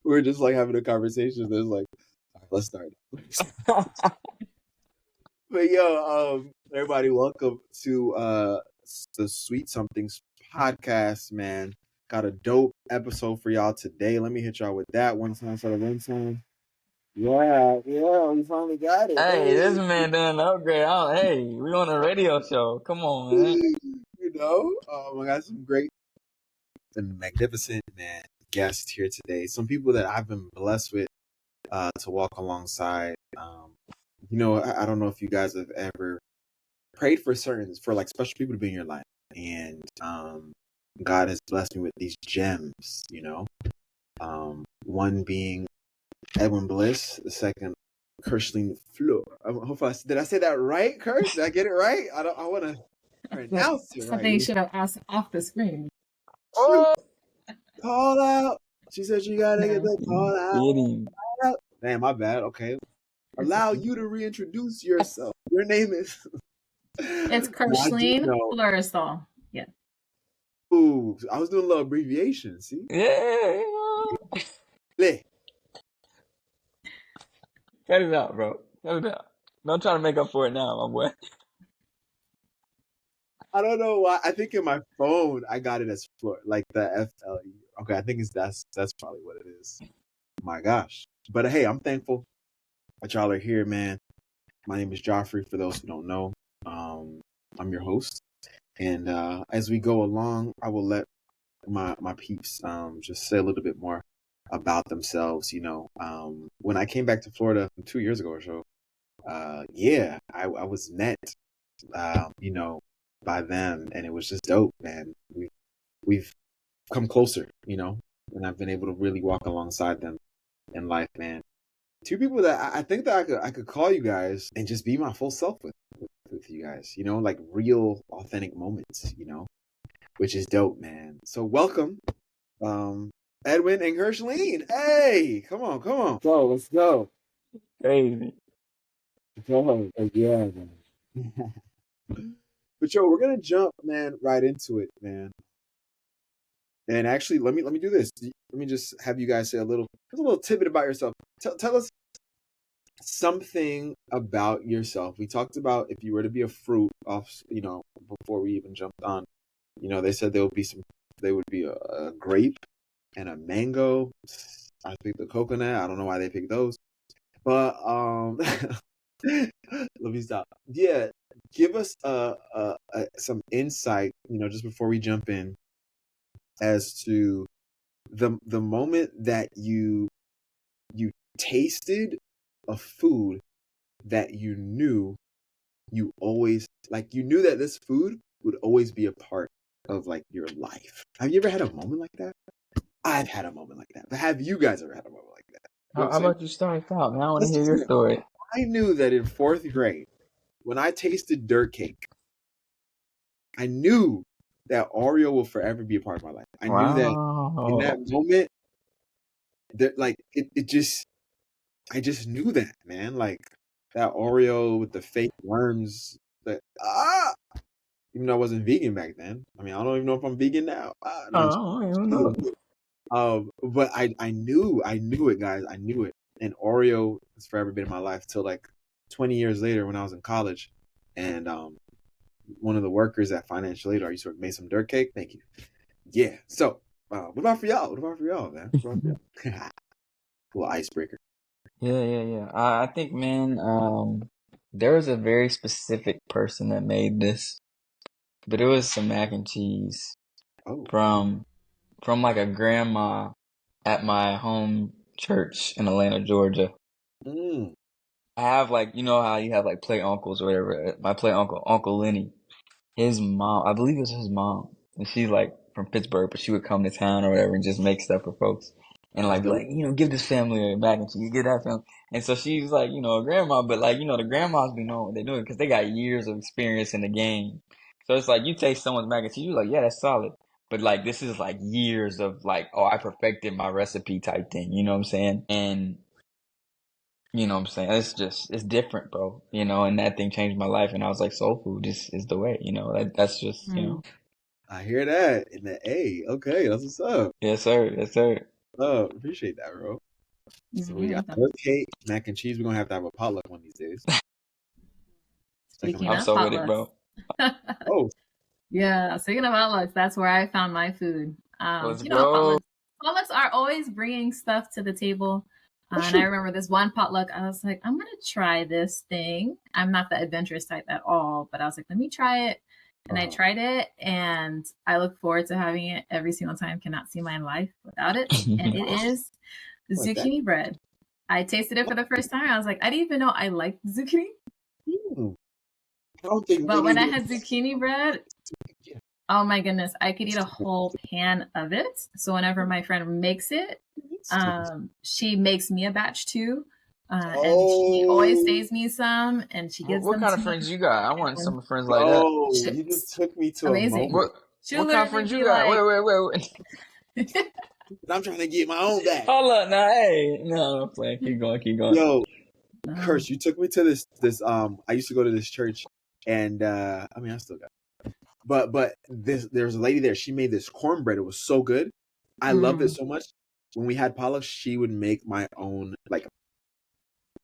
we're just like having a conversation. There's like, all right, let's start. But yo, everybody, welcome to the Sweet Somethings podcast, man. Got a dope episode for y'all today. Let me hit y'all with that one time for the one time. Yeah, we finally got it. Hey, this Hey, man done an upgrade. Hey, we on a radio show. Come on, man. I got some great and magnificent man guests here today. Some people that I've been blessed with to walk alongside. I don't know if you guys have ever prayed for like special people to be in your life, and God has blessed me with these gems. One being Edwin Bliss, the second Kirshline Fleur. Hopefully, did I say that right, Kirsch? Did I get it right? I want to pronounce it right. Something you should have asked off the screen. Oh, Call out. She said you gotta get the call out. Damn, my bad. Okay. Allow you to reintroduce yourself. Your name is. It's Kirshline Fleur. Yeah. Ooh, I was doing a little abbreviation. See? yeah. Cut it out, bro. Cut it out. Don't try to make up for it now, my boy. I don't know why. I think in my phone I got it as Fleur, like the FLE. Okay, I think that's probably what it is. My gosh. But hey, I'm thankful that y'all are here, man. My name is Joffrey, for those who don't know. I'm your host. And as we go along, I will let my peeps just say a little bit more about themselves. When I came back to Florida 2 years ago or so, I was met, by them, and it was just dope, man. We've come closer, and I've been able to really walk alongside them in life, man. Two people that I think that I could call you guys and just be my full self with you guys, like real authentic moments, which is dope, man. So welcome, Edwin and Kirshline. Hey, come on. Go, let's go. Crazy. Go, yeah, man. But yo, we're gonna jump, man, right into it, man. And actually, let me do this. Let me just have you guys say a little tidbit about yourself. Tell us something about yourself. We talked about if you were to be a fruit off, before we even jumped on. They said there would be a grape and a mango. I picked the coconut. I don't know why they picked those, but let me stop. Yeah, give us some insight, just before we jump in, as to the moment that you tasted a food that you knew you knew that this food would always be a part of like your life. Have you ever had a moment like that? I've had a moment like that. But have you guys ever had a moment like that? How about you start out? Now I want to hear your story. I knew that in 4th grade, when I tasted dirt cake, I knew that Oreo will forever be a part of my life. I knew that in that moment, that like I just knew that, man. Like that Oreo with the fake worms. Even though I wasn't vegan back then. I mean, I don't even know if I'm vegan now. But I knew it, guys. I knew it. And Oreo has forever been in my life till like 20 years later when I was in college. And one of the workers at Financial Aid, you sort of made some dirt cake. Thank you. Yeah. So what about for y'all, man? Little icebreaker. Yeah. I think, man, there was a very specific person that made this, but it was some mac and cheese from like a grandma at my home church in Atlanta, Georgia. I have like, how you have like play uncles or whatever. My play Uncle Lenny, his mom, I believe it was his mom, and she's like from Pittsburgh, but she would come to town or whatever and just make stuff for folks. And like, give this family a mac and cheese, give that family. And so she's like, a grandma, but like, the grandmas be knowing what they're doing because they got years of experience in the game. So it's like, you taste someone's mac and cheese, you're like, yeah, that's solid. But like, this is like years of like, oh, I perfected my recipe type thing. You know what I'm saying? And you know what I'm saying? It's different, bro. And that thing changed my life. And I was like, soul food is the way, that's just, I hear that in the A. Okay, that's what's up. Yes, sir. Oh, appreciate that, bro. So we got dirt cake, mac and cheese. We're gonna have to have a potluck one of these days. Speaking I'm of so with it, bro. Oh, yeah. Speaking of potlucks, that's where I found my food. Let's You know, go. potlucks are always bringing stuff to the table. And I remember this one potluck, I was like, I'm going to try this thing. I'm not the adventurous type at all, but I was like, let me try it. And I tried it, and I look forward to having it every single time. Cannot see my life without it. And it is zucchini bread. I tasted it for the first time. I was like, I didn't even know I liked zucchini. But when I had zucchini bread, oh my goodness, I could eat a whole pan of it. So whenever my friend makes it, she makes me a batch too. And she always saves me some, and she gives what them kind to of friends me. you got? I want some friends like that. Oh, you just took me to amazing. a moment. What kind of friends you got? Like, Wait. I'm trying to get my own back. Hold up, now, hey, no, I'm playing. Keep going. Yo, Kirsch, you took me to this. I used to go to this church, and I mean, I still got it. But there's a lady there. She made this cornbread. It was so good. I loved it so much. When we had potluck, she would make my own, like,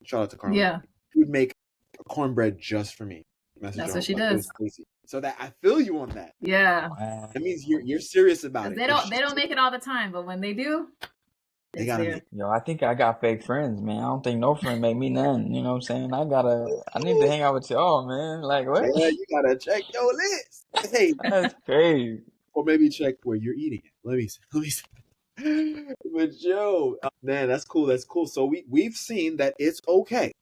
shout out to Carla. Yeah. She would make a cornbread just for me. That's what she does. So that I feel you on that. Yeah. Wow. That means you're serious about it. They don't make it all the time, but when they do, they gotta make it. Yo, I think I got fake friends, man. I don't think no friend make me none. You know what I'm saying? I need to hang out with y'all, man. Like, what? Yeah, you gotta check your list. Hey, that's crazy. Or maybe check where you're eating it. Let me see. But yo, man, that's cool. So we've seen that it's okay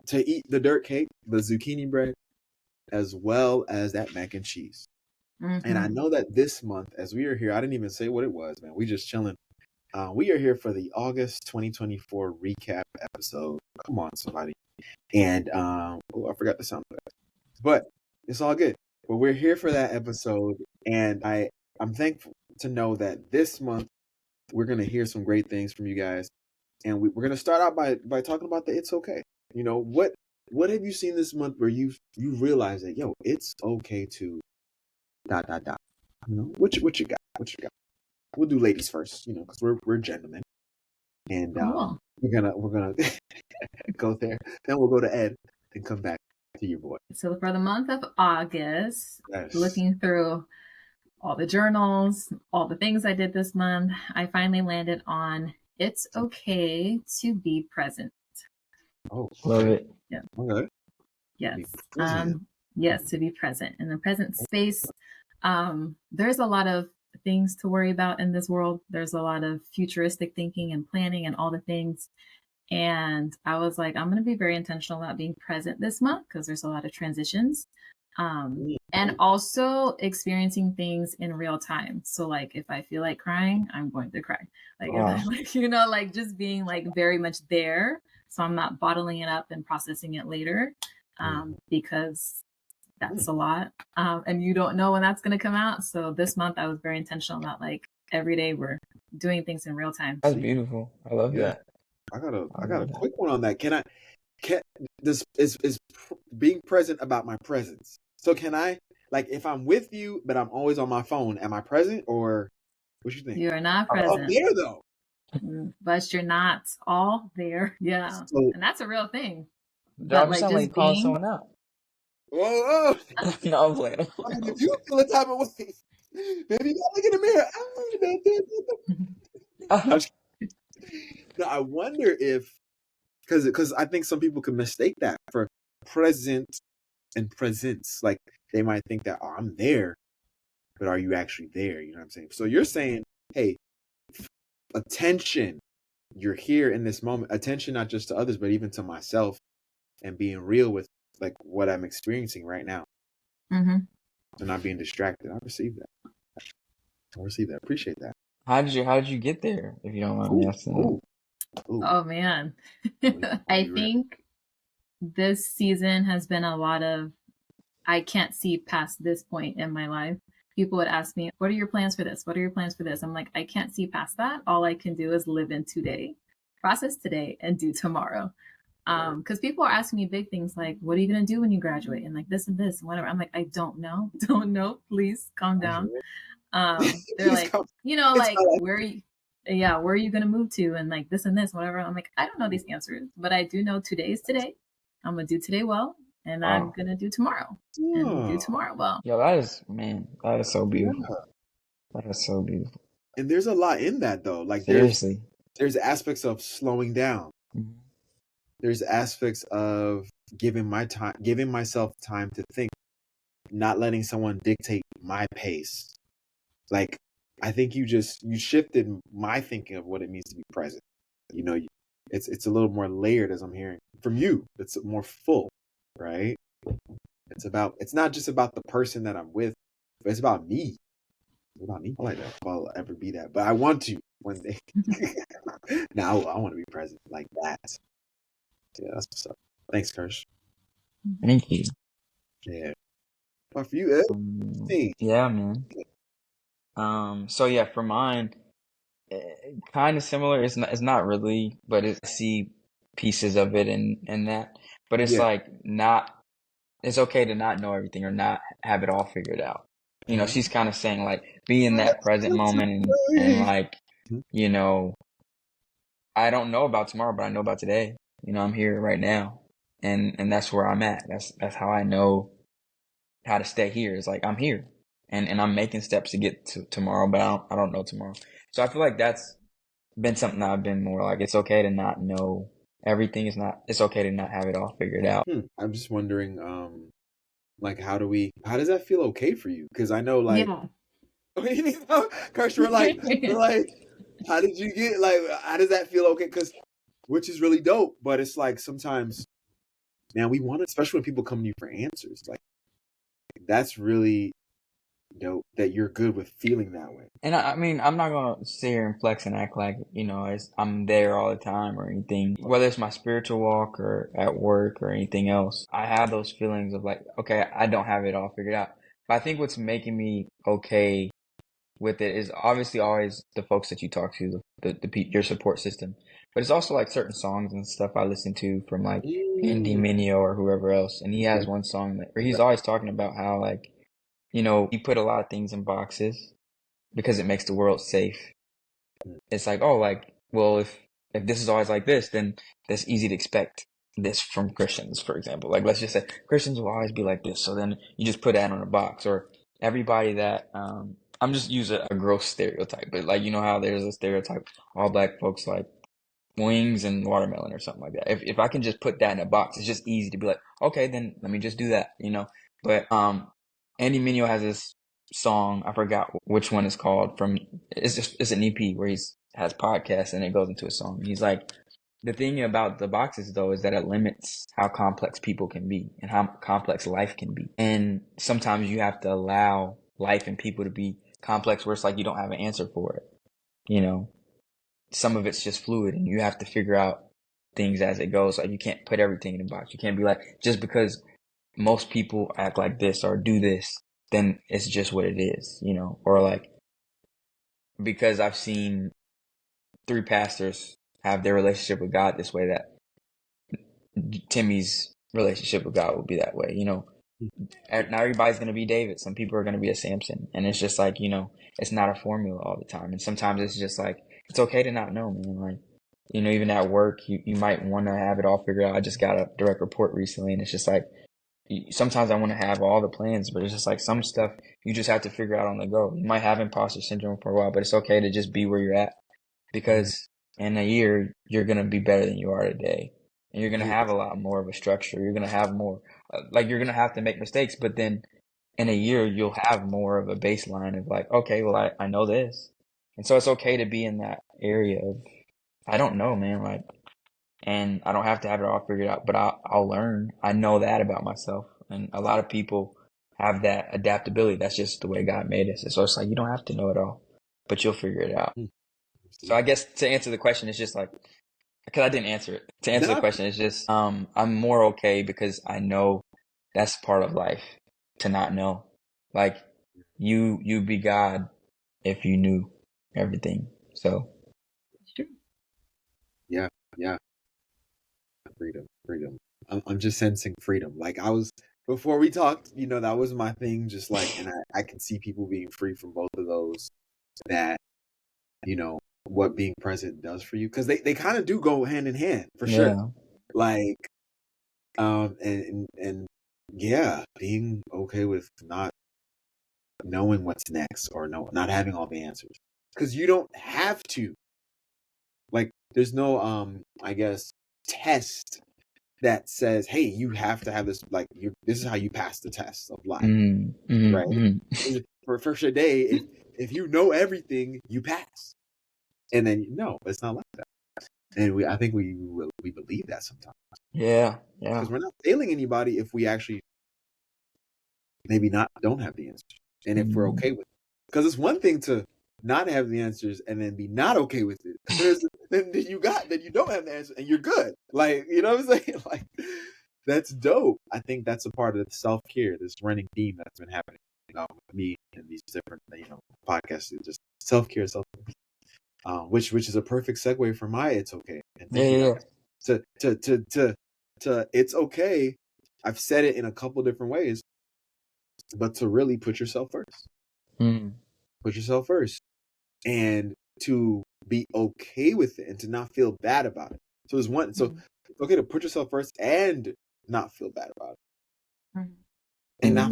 to eat the dirt cake, the zucchini bread, as well as that mac and cheese. And I know that this month, as we are here, I didn't even say what it was, man. We just chilling. We are here for the August 2024 recap episode. Come on, somebody. And I forgot the sound effect. But it's all good. But we're here for that episode, and I'm thankful to know that this month we're gonna hear some great things from you guys, and we're gonna start out by talking about the it's okay. You know, what have you seen this month where you realize that it's okay to ... You know, what you got? We'll do ladies first, because we're gentlemen, and we're gonna go there. Then we'll go to Ed, and come back to your boy. So for the month of August, looking through all the journals, all the things I did this month, I finally landed on it's okay to be present. Oh, love it. Yeah. Okay. Yes. Yes, to be present in the present space. There's a lot of things to worry about in this world. There's a lot of futuristic thinking and planning and all the things. And I was like, I'm going to be very intentional about being present this month because there's a lot of transitions. And also experiencing things in real time. So like, if I feel like crying, I'm going to cry. Like, just being like very much there. So I'm not bottling it up and processing it later, because that's a lot. And you don't know when that's going to come out. So this month I was very intentional about like every day we're doing things in real time. That's beautiful. I love that. I got a quick one on that. Can this is being present about my presence. So can I, like, if I'm with you, but I'm always on my phone, am I present, or what you think? You're not present. I'm there though. But you're not all there. Yeah. So, and that's a real thing. But like just like calling someone out. Whoa. No, I'm playing. I mean, if you feel the type of way, maybe you gotta look in the mirror. No, I wonder if, because I think some people could mistake that for present and presence. Like, they might think that, oh, I'm there, but are you actually there? You know what I'm saying? So you're saying, hey, attention, you're here in this moment. Attention, not just to others, but even to myself, and being real with like what I'm experiencing right now. And not being distracted. I received that. Appreciate that. How did you get there, if you don't mind me asking? Oh man. I think this season has been a lot of, I can't see past this point in my life. People would ask me, what are your plans for this? What are your plans for this? I'm like, I can't see past that. All I can do is live in today, process today, and do tomorrow. Because people are asking me big things like, what are you going to do when you graduate? And like this and this and whatever. I'm like, I don't know. Please calm down. They're like, like, where are you? yeah, where are you going to move to? And like this and this, whatever. I'm like, I don't know these answers, but I do know today is today. I'm going to do today well, and I'm going to do tomorrow and do tomorrow well. Yo, that is so beautiful. Yeah. That is so beautiful. And there's a lot in that though. Like seriously, there's aspects of slowing down. Mm-hmm. There's aspects of giving myself time to think, not letting someone dictate my pace. Like, I think you shifted my thinking of what it means to be present. You know, it's a little more layered as I'm hearing from you. It's more full, right? It's not just about the person that I'm with, but it's about me. It's about me. I like that if I'll ever be that, but I want to one day. Now I want to be present like that. Yeah, that's what's up. Thanks, Kirsch. Thank you. Yeah. But for you, Ed? Yeah, man. So yeah, for mine, kind of similar. It's not really, but I see pieces of it in that. But it's like it's okay to not know everything or not have it all figured out. You know, she's kind of saying like be in that present moment and like, you know, I don't know about tomorrow, but I know about today. You know, I'm here right now, and that's where I'm at. That's how I know how to stay here. It's like I'm here, and I'm making steps to get to tomorrow, but I don't know tomorrow. So I feel like that's been something I've been more like, it's okay to not know everything. It's okay to not have it all figured out. I'm just wondering, like, how does that feel okay for you? Because I know, like, Kirsch, we're like, how did you get, like, how does that feel okay? Because, which is really dope, but it's like sometimes, man, we want it, especially when people come to you for answers. Like, that's really dope that you're good with feeling that way. And I mean, I'm not gonna sit here and flex and act like, you know, I'm there all the time or anything. Whether it's my spiritual walk or at work or anything else, I have those feelings of like, okay, I don't have it all figured out. But I think what's making me okay with it is obviously always the folks that you talk to, your support system. But it's also like certain songs and stuff I listen to from like Andy Mineo or whoever else. And he has one song where he's always talking about how like, you know, you put a lot of things in boxes because it makes the world safe. It's like, oh, like, well, if this is always like this, then that's easy to expect this from Christians, for example. Like, let's just say Christians will always be like this. So then you just put that on a box. Or everybody that, I'm just using a gross stereotype, but like, you know how there's a stereotype, all black folks like wings and watermelon or something like that. If I can just put that in a box, it's just easy to be like, okay, then let me just do that, you know? But, Andy Mineo has this song, I forgot which one it's called, it's an EP where has podcasts and it goes into a song. He's like, the thing about the boxes though is that it limits how complex people can be and how complex life can be. And sometimes you have to allow life and people to be complex where it's like you don't have an answer for it. You know, some of it's just fluid and you have to figure out things as it goes. Like you can't put everything in a box. You can't be like, just because most people act like this or do this, then it's just what it is, you know? Or like, because I've seen 3 pastors have their relationship with God this way, that Timmy's relationship with God will be that way, you know? Not everybody's going to be David. Some people are going to be a Samson. And it's just like, you know, it's not a formula all the time. And sometimes it's just like, it's okay to not know, man. Like, you know, even at work, you might want to have it all figured out. I just got a direct report recently and it's just like, sometimes I want to have all the plans, but it's just like some stuff you just have to figure out on the go. You might have imposter syndrome for a while, but it's okay to just be where you're at, because in a year you're going to be better than you are today, and you're going to have a lot more of a structure. You're going to have more, like you're going to have to make mistakes, but then in a year you'll have more of a baseline of like, okay, well I know this. And so it's okay to be in that area of, I don't know, man, like, and I don't have to have it all figured out, but I'll learn. I know that about myself. And a lot of people have that adaptability. That's just the way God made us. And so it's like, you don't have to know it all, but you'll figure it out. So I guess to answer the question, it's just like, because I didn't answer it. To answer the question, it's just, I'm more okay because I know that's part of life, to not know. Like, you'd be God if you knew everything. So. It's true. Yeah. Freedom. I'm just sensing freedom. Like before we talked, you know, that was my thing. Just like, and I can see people being free from both of those. That, you know, what being present does for you, because they kind of do go hand in hand for sure. Like, and yeah, being okay with not knowing what's next, or not having all the answers, because you don't have to. Like, there's no I guess test that says, hey, you have to have this, like, this is how you pass the test of life, right? For sure, day, if you know everything, you pass. And then no, it's not like that. And I think we believe that sometimes. Yeah. Because we're not failing anybody if we actually maybe don't have the answers, and if we're okay with it. Because it's one thing to not have the answers and then be not okay with it. Then you don't have the answer and you're good. Like, you know what I'm saying? Like, that's dope. I think that's a part of the self-care, this running theme that's been happening with me and these different podcasts. Just self-care, which is a perfect segue for my it's okay. And thank you guys. To it's okay. I've said it in a couple different ways, but to really put yourself first. Put yourself first, and to be okay with it, and to not feel bad about it. So there's one. So it's okay to put yourself first and not feel bad about it, and not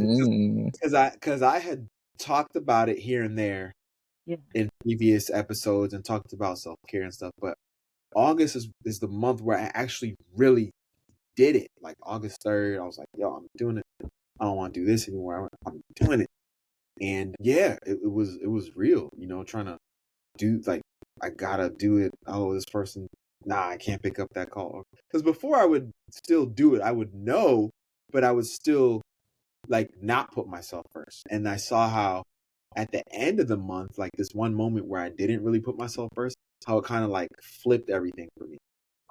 because I had talked about it here and there in previous episodes and talked about self-care and stuff, but August is the month where I actually really did it. Like August 3rd, I was like, yo, I'm doing it. I don't want to do this anymore. I'm doing it. And yeah, it was real, trying to do, like, I gotta do it. Oh, this person, I can't pick up that call. Because before I would still do it, I would know, but I would still like not put myself first. And I saw how at the end of the month, like this one moment where I didn't really put myself first, how it kind of like flipped everything for me.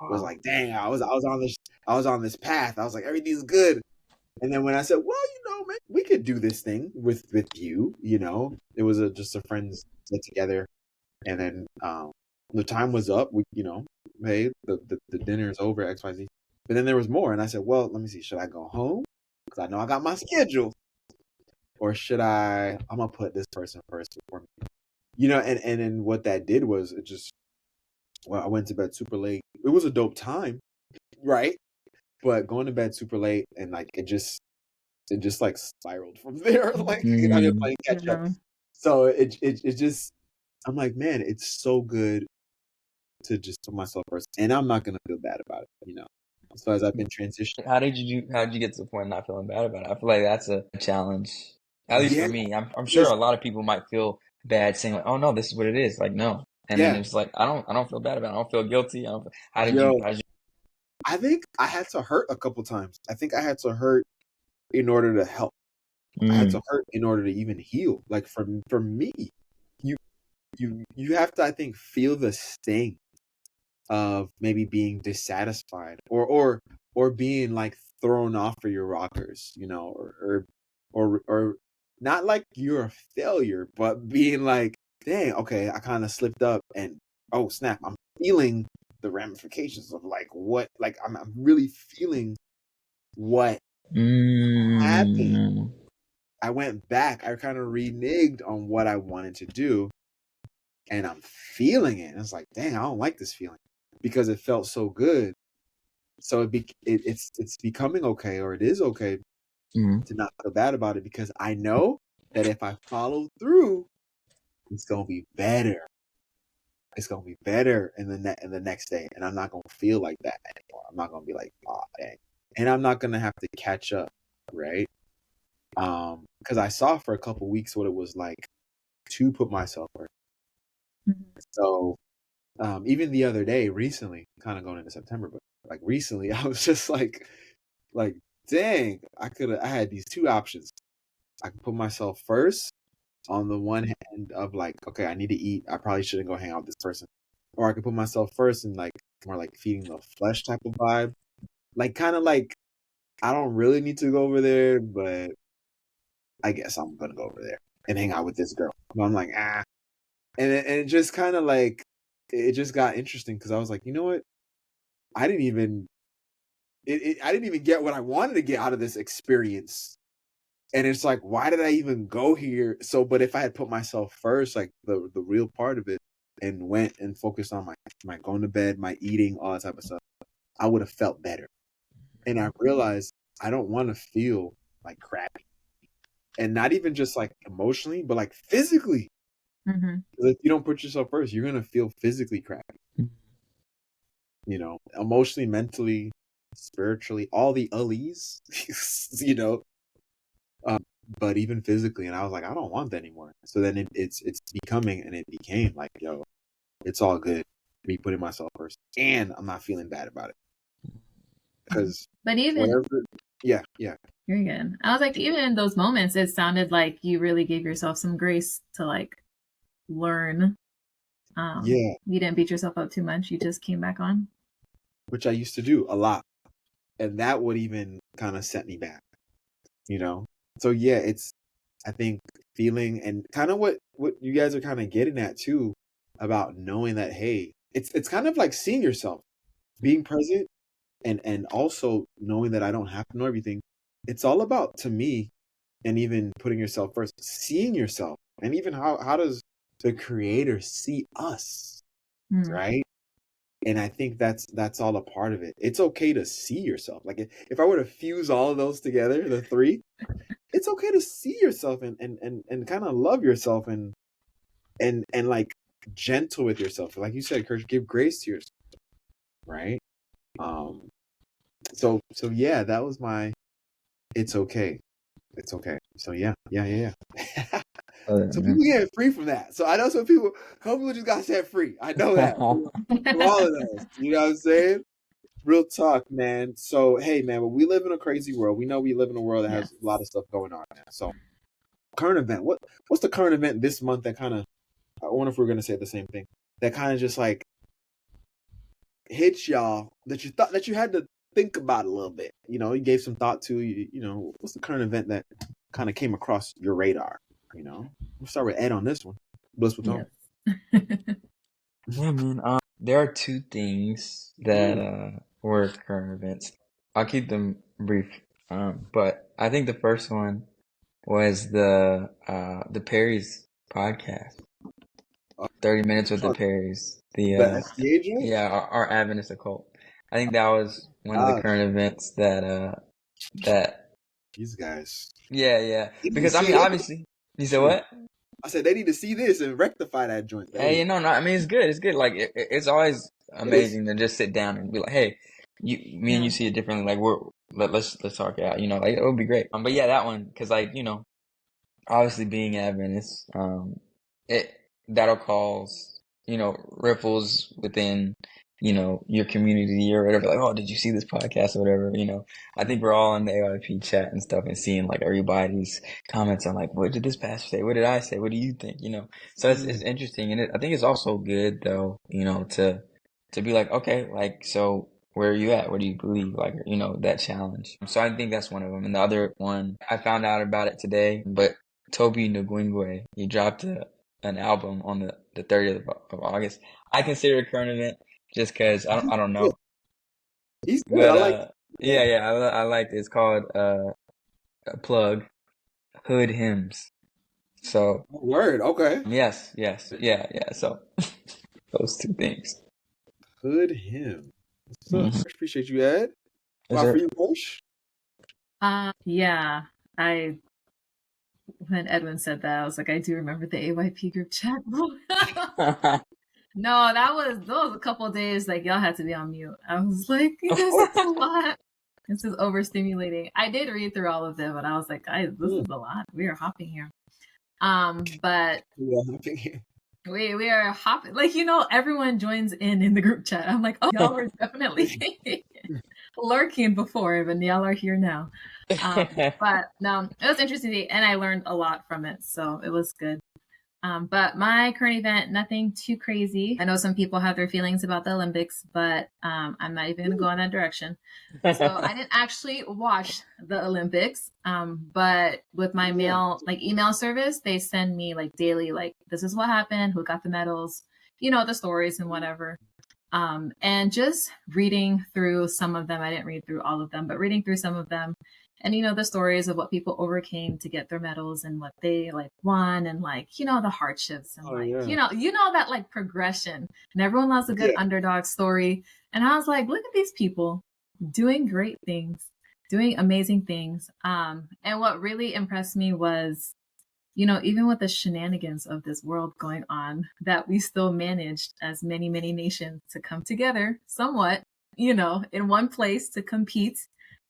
It was like, dang, I was on this path. I was like, everything's good. And then when I said, well, man, we could do this thing with you, it was just a friends get together. And then the time was up. We, hey, the dinner is over, XYZ. But then there was more. And I said, well, let me see. Should I go home? Because I know I got my schedule. Or should I'm going to put this person first before me. And then what that did was I went to bed super late. It was a dope time, right? But going to bed super late, and like it just like spiraled from there. Like, I didn't play catch up. So it just, I'm like, man, it's so good to just put myself first, and I'm not gonna feel bad about it, So as I've been transitioning, how did you get to the point of not feeling bad about it? I feel like that's a challenge, at least for me. I'm sure a lot of people might feel bad saying like, oh no, this is what it is. Like, no. And then it's like, I don't feel bad about it. I don't feel guilty. How did you? I think I had to hurt a couple times. I think I had to hurt in order to help. I had to hurt in order to even heal. Like for me, you have to, I think, feel the sting of maybe being dissatisfied or being like thrown off of your rockers, or not like you're a failure, but being like, dang, okay, I kind of slipped up, and oh snap, I'm feeling the ramifications of like what, like I'm really feeling what happened. I went back, I kind of reneged on what I wanted to do, and I'm feeling it. And it's like, dang, I don't like this feeling because it felt so good. So it's becoming okay, or it is okay to not feel bad about it, because I know that if I follow through, it's gonna be better. It's gonna be better in the next day, and I'm not gonna feel like that anymore. I'm not gonna be like, oh dang, and I'm not gonna have to catch up, right? Because I saw for a couple weeks what it was like to put myself first. So even the other day, recently, kind of going into September, but like recently, I was just like, dang, I had these two options. I could put myself first on the one hand of like, okay, I need to eat. I probably shouldn't go hang out with this person. Or I could put myself first and like more like feeding the flesh type of vibe. Like kind of like, I don't really need to go over there, but I guess I'm going to go over there and hang out with this girl. But I'm like, ah. And it just kind of like, it just got interesting because I was like, you know what? I didn't even get what I wanted to get out of this experience. And it's like, why did I even go here? So, but if I had put myself first, like the real part of it, and went and focused on my going to bed, my eating, all that type of stuff, I would have felt better. And I realized I don't want to feel like crappy. And not even just like emotionally, but like physically. Mm-hmm. If you don't put yourself first, you're going to feel physically crappy. You know, emotionally, mentally, spiritually, all the ullies, you know, but even physically. And I was like, I don't want that anymore. So then it's becoming, and it became like, yo, it's all good. Me putting myself first, and I'm not feeling bad about it. Because but even whatever, yeah. You're good. I was like, even in those moments, it sounded like you really gave yourself some grace to like learn. You didn't beat yourself up too much. You just came back on. Which I used to do a lot. And that would even kind of set me back, you know? So yeah, it's, I think, feeling, and kind of what you guys are kind of getting at too, about knowing that, hey, it's kind of like seeing yourself, being present, and also knowing that I don't have to know everything. It's all about, to me, and even putting yourself first, seeing yourself, and even how does the creator see us, right? And I think that's all a part of it. It's okay to see yourself. Like if I were to fuse all of those together, the three, it's okay to see yourself and kind of love yourself and like gentle with yourself. Like you said, Kirsch, give grace to yourself, right? So yeah, that was my. It's okay. It's okay. So yeah. So people get free from that. So I know some people just got set free. I know that from all of those. You know what I'm saying? Real talk, man. So hey, man, but we live in a crazy world. We know we live in a world that has a lot of stuff going on now. So current event. What's the current event this month that kind of? I wonder if we're gonna say the same thing. That kind of just like hits y'all that you thought that you had to think about a little bit. You know, you gave some thought to. You know, what's the current event that kind of came across your radar? You know, we'll start with Ed on this one. Blissful Tone. Yeah, man. There are two things that were current events. I'll keep them brief. But I think the first one was the Perry's podcast. 30 Minutes with the Perrys. The SDA joint? Yeah, our Adventist occult. I think that was one of the current events that these guys. Yeah. Because I mean, obviously, you said what? I said they need to see this and rectify that joint. Hey, no. I mean, it's good. It's good. Like it's always amazing to just sit down and be like, hey, me and you see it differently. Like let's talk it out. You know, like it would be great. But yeah, that one, because like obviously being Adventist, that'll cause ripples within your community or whatever. Like, oh, did you see this podcast or whatever? I think we're all in the AYP chat and stuff and seeing like everybody's comments on like, what did this pastor say? What did I say? What do you think? So it's interesting, and I think it's also good though, to be like, okay, like, so where are you at? What do you believe? Like, that challenge. So I think that's one of them. And the other one, I found out about it today, but Toby Nguingwe, he dropped an album on the 30th of August. I consider it a current event just because I don't know. He's good. But, I like I like it. It's called a plug, Hood Hymns. So word, okay. Yes. Yeah. So those two things. Hood Hymns. Appreciate you, Ed. For you, Bush? Yeah. When Edwin said that, I was like, I do remember the AYP group chat. No, that was a couple of days like y'all had to be on mute. I was like, this is a lot. This is overstimulating. I did read through all of them, but I was like, guys, this is a lot. We are hopping here. But we are hopping. Like, everyone joins in the group chat. I'm like, oh, y'all were definitely lurking before, but y'all are here now. But no, it was interesting, and I learned a lot from it, so it was good. But my current event, nothing too crazy. I know some people have their feelings about the Olympics, but I'm not even going to go in that direction. So I didn't actually watch the Olympics, but with my email service, they send me like daily, like, this is what happened, who got the medals, the stories and whatever. And just reading through some of them, I didn't read through all of them, but reading through some of them, And the stories of what people overcame to get their medals and what they like won, and like the hardships, and like that like progression, and everyone loves a good underdog story. And I was like, look at these people doing great things, doing amazing things. And what really impressed me was, even with the shenanigans of this world going on, that we still managed as many, many nations to come together somewhat, in one place to compete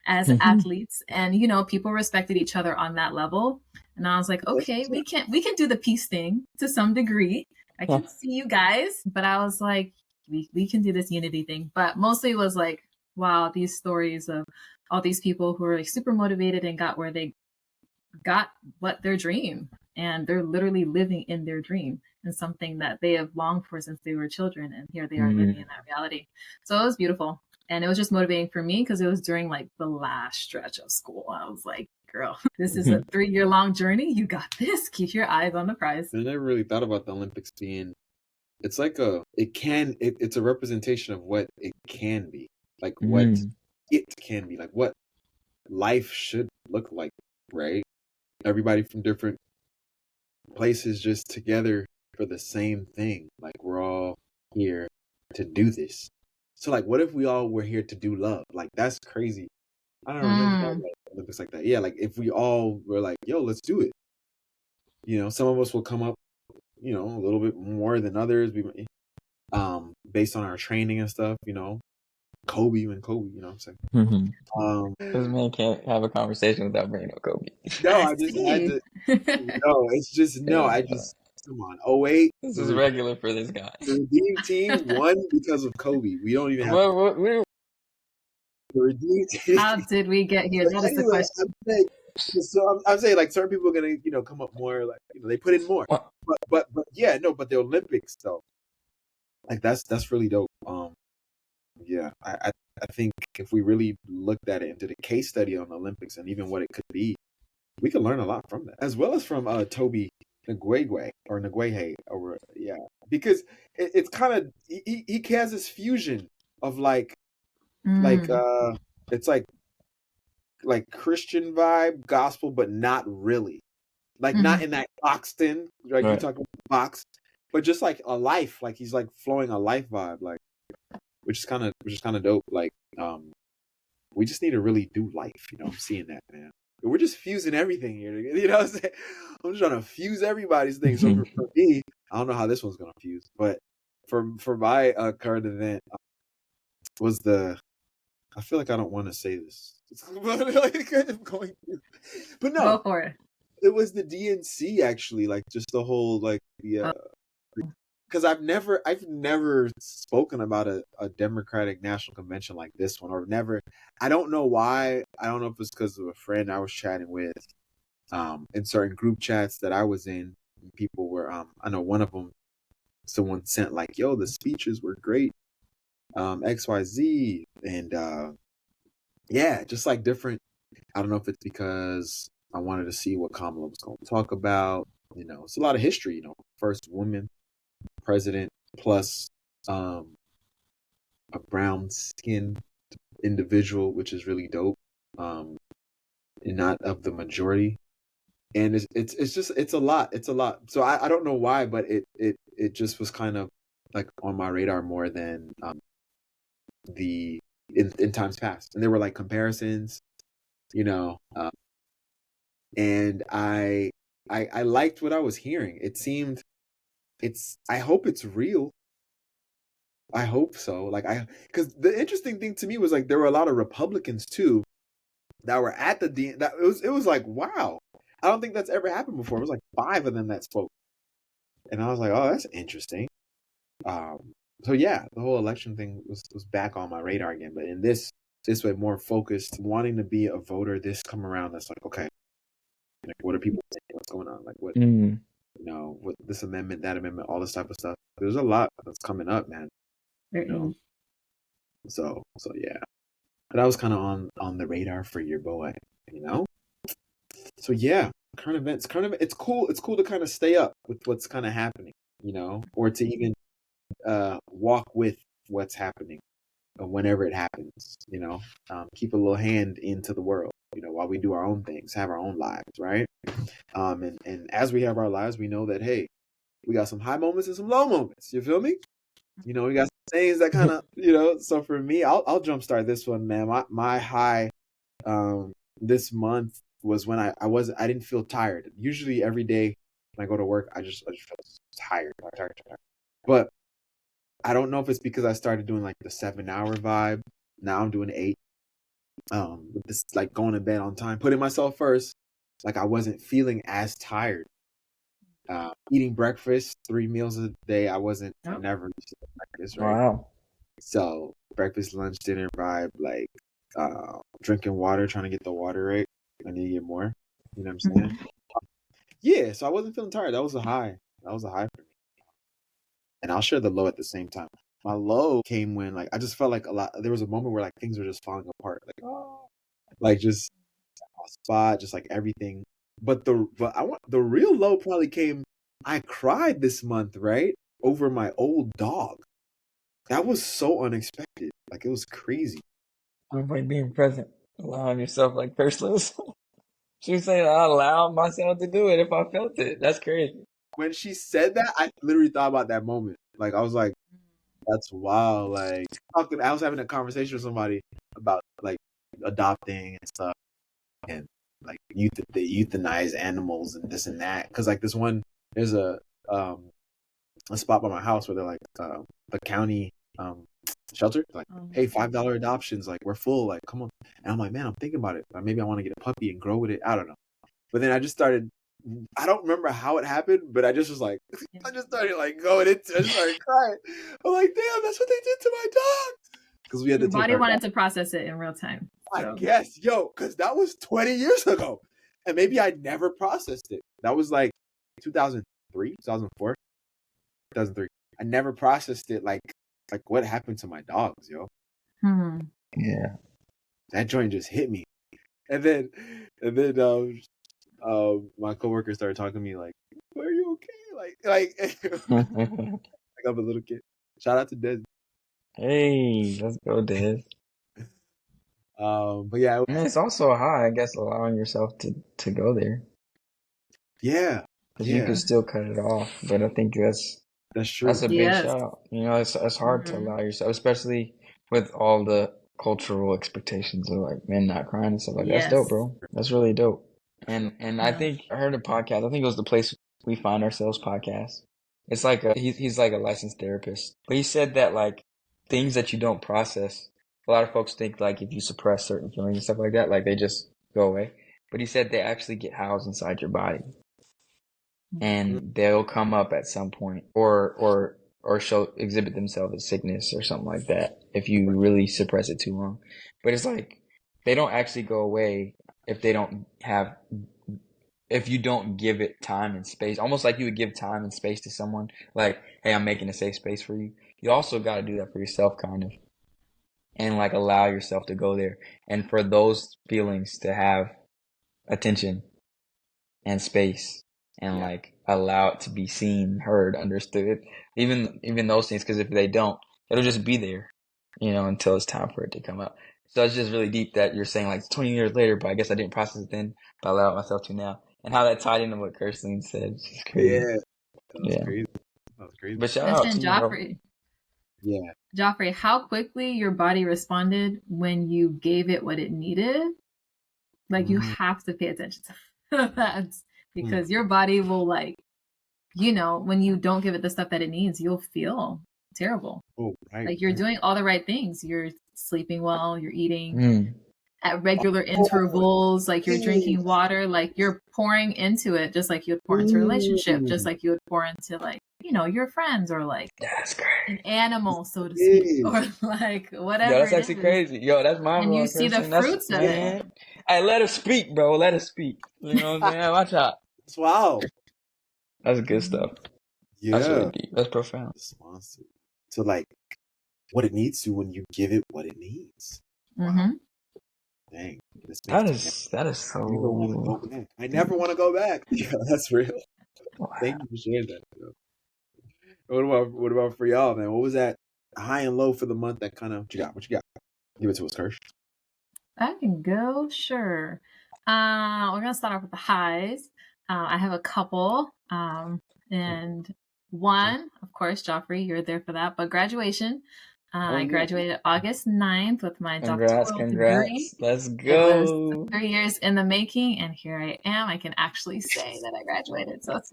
as athletes. And, people respected each other on that level. And I was like, okay, we can do the peace thing to some degree. I can see you guys, but I was like, we can do this unity thing. But mostly it was like, wow, these stories of all these people who were like super motivated and got where they got what their dream, and they're literally living in their dream and something that they have longed for since they were children, and here they are living in that reality. So it was beautiful, and it was just motivating for me because it was during like the last stretch of school. I was like, girl, this is a 3-year-long journey. You got this. Keep your eyes on the prize. I never really thought about the Olympics being, it's like it's a representation of what it can be, like what it can be, like what life should look like, right? Everybody from different places just together for the same thing. Like, we're all here to do this. So like, what if we all were here to do love? Like, that's crazy. I don't remember like Olympics like that. Yeah, like if we all were like, yo, let's do it. Some of us will come up, a little bit more than others. Based on our training and stuff, Kobe, you know what I'm saying? This man can't have a conversation without bringing up Kobe. No, I just had to. No, it's just come on. 08. This is regular for this guy. The Redeem team won because of Kobe. We don't even have. The Redeem team. How did we get here? That is the question. I'm saying like certain people are gonna come up more, like they put in more. But the Olympics though, like that's really dope. Yeah, I think if we really looked at it into the case study on the Olympics and even what it could be, we could learn a lot from that, as well as from Toby Nguegwe or Nguehe, or because it's kind of he has this fusion of like it's like Christian vibe, gospel, but not really, like not in that boxed in, like you talking about box, but just like a life, like he's like flowing a life vibe, like which is kind of dope. Like we just need to really do life, I'm seeing that, man. We're just fusing everything here. You know what I'm saying? I'm just trying to fuse everybody's thing. So for me, I don't know how this one's gonna fuse, but for my current event was I feel like I don't want to say this, but no, go for it. It was the DNC actually, like just the whole like because I've never spoken about a Democratic National Convention like this one, or never. I don't know why. I don't know if it's because of a friend I was chatting with, in certain group chats that I was in. People were, I know one of them, someone sent like, "Yo, the speeches were great, XYZ," and just like different. I don't know if it's because I wanted to see what Kamala was going to talk about. It's a lot of history. First woman president plus a brown skinned individual, which is really dope, and not of the majority. And it's a lot. So I don't know why, but it just was kind of like on my radar more than in times past. And there were like comparisons, and I liked what I was hearing. It seemed I hope it's real. I hope so. Like because the interesting thing to me was like there were a lot of Republicans too that were at it was like, wow. I don't think that's ever happened before. It was like 5 of them that spoke. And I was like, oh, that's interesting. So yeah, the whole election thing was back on my radar again, but in this way, more focused, wanting to be a voter this come around. That's like, okay, like, what are people saying? What's going on? Like what with this amendment, that amendment, all this type of stuff. There's a lot that's coming up, man. So yeah, but I was kind of on the radar for your boy, So yeah, current events. It's cool. It's cool to kind of stay up with what's kind of happening, or to even walk with what's happening whenever it happens. Keep a little hand into the world. while we do our own things, have our own lives, right? And as we have our lives, we know that, hey, we got some high moments and some low moments. You feel me? We got some things that kind of, so for me, I'll jumpstart this one, man. My high this month was when I didn't feel tired. Usually every day when I go to work, I just feel tired. But I don't know if it's because I started doing like the 7-hour vibe. Now I'm doing 8. This like going to bed on time, putting myself first. Like I wasn't feeling as tired. Eating breakfast 3 meals a day. I wasn't never used to breakfast, right? Wow. So breakfast, lunch, dinner vibe, like drinking water, trying to get the water right. I need to get more. You know what I'm saying? Yeah, so I wasn't feeling tired. That was a high. That was a high for me. And I'll share the low at the same time. My low came when like I just felt like there was a moment where like things were just falling apart. Like just a spot, just like everything. But the real low probably came. I cried this month, right? Over my old dog. That was so unexpected. Like it was crazy. I'm like being present, allowing yourself, like Kirshline. She was saying I allowed myself to do it if I felt it. That's crazy. When she said that, I literally thought about that moment. Like I was like, that's wild. Like I was having a conversation with somebody about like adopting and stuff, and like they euthanize animals and this and that. Because like there's a spot by my house where they're like the county shelter, like, hey, $5 adoptions, like we're full, like come on. And I'm like, man, I'm thinking about it. Maybe I want to get a puppy and grow with it. I don't know. But then I just started. I don't remember how it happened, but I just was like, I just started like going into. I just started crying. I'm like, damn, that's what they did to my dog. Because we had Your body wanted to process it in real time. So. I guess, because that was 20 years ago, and maybe I never processed it. That was like 2003, 2004, 2003. I never processed it. Like what happened to my dogs, yo? Yeah, that joint just hit me, and then my coworker started talking to me like, "Are you okay?" Like I'm a little kid. Shout out to Des. Hey, let's go, Des. But yeah, it's also high, I guess, allowing yourself to go there. Yeah, because you could still cut it off. But I think that's true. That's a big shout. It's hard to allow yourself, especially with all the cultural expectations of like men not crying and stuff like that. That's dope, bro. That's really dope. And I think I heard a podcast. I think it was the Place We Find Ourselves podcast. It's like he's like a licensed therapist, but he said that like things that you don't process. A lot of folks think like if you suppress certain feelings and stuff like that, like they just go away. But he said they actually get housed inside your body, and they'll come up at some point, or exhibit themselves as sickness or something like that if you really suppress it too long. But it's like they don't actually go away if you don't give it time and space. Almost like you would give time and space to someone. Like, hey, I'm making a safe space for you. You also got to do that for yourself, kind of, and like allow yourself to go there, and for those feelings to have attention and space, and like allow it to be seen, heard, understood. Even those things, because if they don't, it'll just be there, until it's time for it to come out. So it's just really deep that you're saying like 20 years later, but I guess I didn't process it then, but I allow myself to now. And how that tied into what Kirshline said. It's just crazy. Yeah. Crazy. That was crazy. But shout out to Joffrey. Yeah. Joffrey, how quickly your body responded when you gave it what it needed. Like you have to pay attention to that, because your body will like, when you don't give it the stuff that it needs, you'll feel terrible. Oh, right. Like you're doing all the right things. You're sleeping well, you're eating at regular intervals, like you're drinking water, like you're pouring into it, just like you would pour into a relationship, just like you would pour into like, your friends, or like an animal, so to speak, or like whatever. Yo, that's actually crazy. Yo, that's my and you see the fruits of it. Hey, let us speak, bro. Let us speak. You know what I'm saying? Watch out. Wow. That's good stuff. Yeah. That's really deep. That's profound. Response to like what it needs to when you give it what it needs. Wow. Dang. That is so. I never want to go back. Yeah, that's real. Wow. Thank you for sharing that. What about for y'all, man? What was that high and low for the month? That kind of what you got? Give it to us, Kirsch. I can go, sure. We're gonna start off with the highs. I have a couple, and one, of course, Joffrey, you're there for that. But graduation, I graduated August 9th with my doctoral degree. Let's It was go. 3 years in the making, and here I am. I can actually say that I graduated. So it's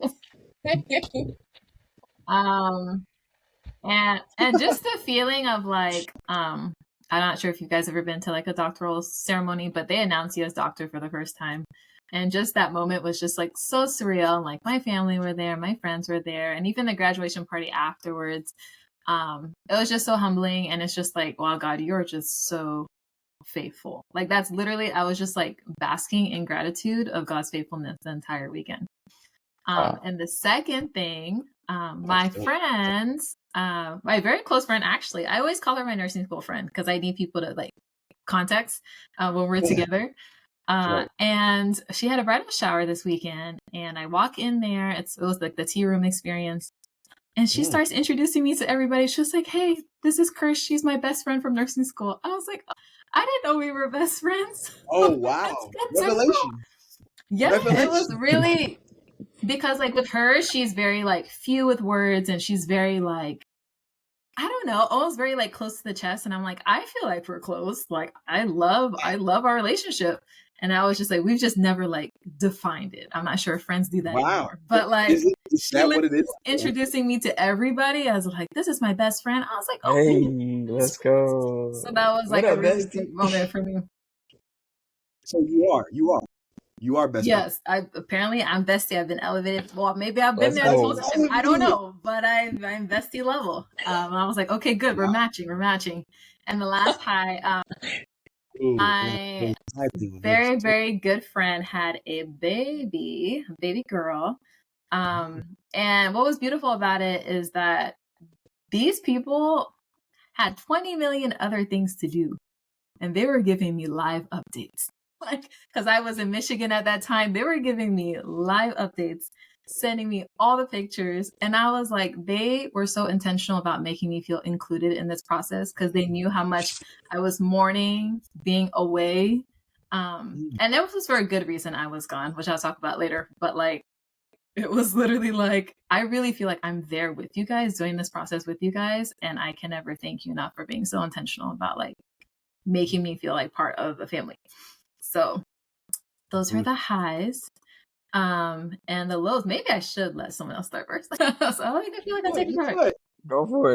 and just the feeling of like, I'm not sure if you guys ever been to like a doctoral ceremony, but they announce you as doctor for the first time. And just that moment was just like so surreal. Like my family were there, my friends were there, and even the graduation party afterwards. It was just so humbling, and it's just like, wow, God, you're just so faithful. Like that's literally, I was just like basking in gratitude of God's faithfulness the entire weekend. And the second thing, my friends, my very close friend, actually, I always call her my nursing school friend because I need people to like context when we're together. And she had a bridal shower this weekend, and I walk in there. It was like the tea room experience. And she starts introducing me to everybody. She was like, hey, this is Kirsch. She's my best friend from nursing school. I was like, I didn't know we were best friends. Oh, wow. Revelation. Yeah, Revelation. It was really, because like with her, she's very like few with words, and she's very like, I don't know, almost very like close to the chest. And I'm like, I feel like we're close. Like I love our relationship. And I was just like, we've just never like defined it. I'm not sure if friends do that anymore. But like, is that what it is? Introducing me to everybody. I was like, this is my best friend. I was like, oh, hey, let's go. So that was like a really deep moment for me. So you are best. Yes, apparently I'm bestie. I've been elevated. Well, maybe I've been there this whole time. I don't know, but I'm bestie level. And I was like, okay, good. We're matching. And the last high, my very, very good friend had a baby girl. And what was beautiful about it is that these people had 20 million other things to do, and they were giving me live updates. Like, because I was in Michigan at that time, they were giving me live updates, sending me all the pictures. And I was like, they were so intentional about making me feel included in this process because they knew how much I was mourning being away. And it was for a good reason I was gone, which I'll talk about later. But like, it was literally like, I really feel like I'm there with you guys, doing this process with you guys. And I can never thank you enough for being so intentional about like making me feel like part of the family. So those were the highs. And the lows, maybe I should let someone else start first. So I feel like I'm taking part. Go for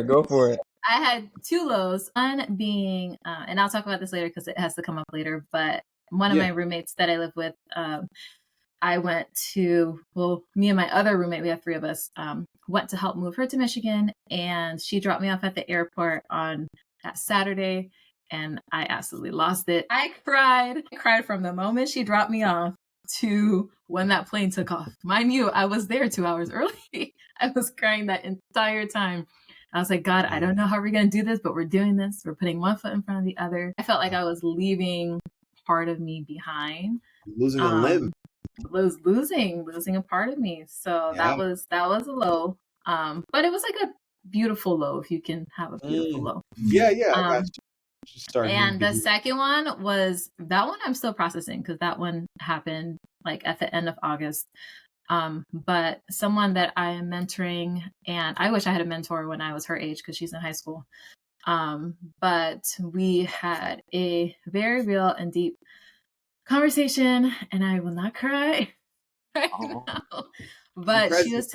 it. I had two lows. One being, and I'll talk about this later because it has to come up later, but one of my roommates that I live with, I went to, me and my other roommate, we have three of us, went to help move her to Michigan, and she dropped me off at the airport on that Saturday, and I absolutely lost it. I cried from the moment she dropped me off to when that plane took off. Mind you, I was there 2 hours early. I was crying that entire time. I was like, God, I don't know how we're going to do this, but we're doing this. We're putting one foot in front of the other. I felt like I was leaving part of me behind. Losing a limb. Was losing a part of me. So that was a low. But it was like a beautiful low, if you can have a beautiful low. Yeah, I got you. And the second one was, that one I'm still processing because that one happened like at the end of August. But someone that I am mentoring, and I wish I had a mentor when I was her age because she's in high school. But we had a very real and deep conversation, and I will not cry right now. But she was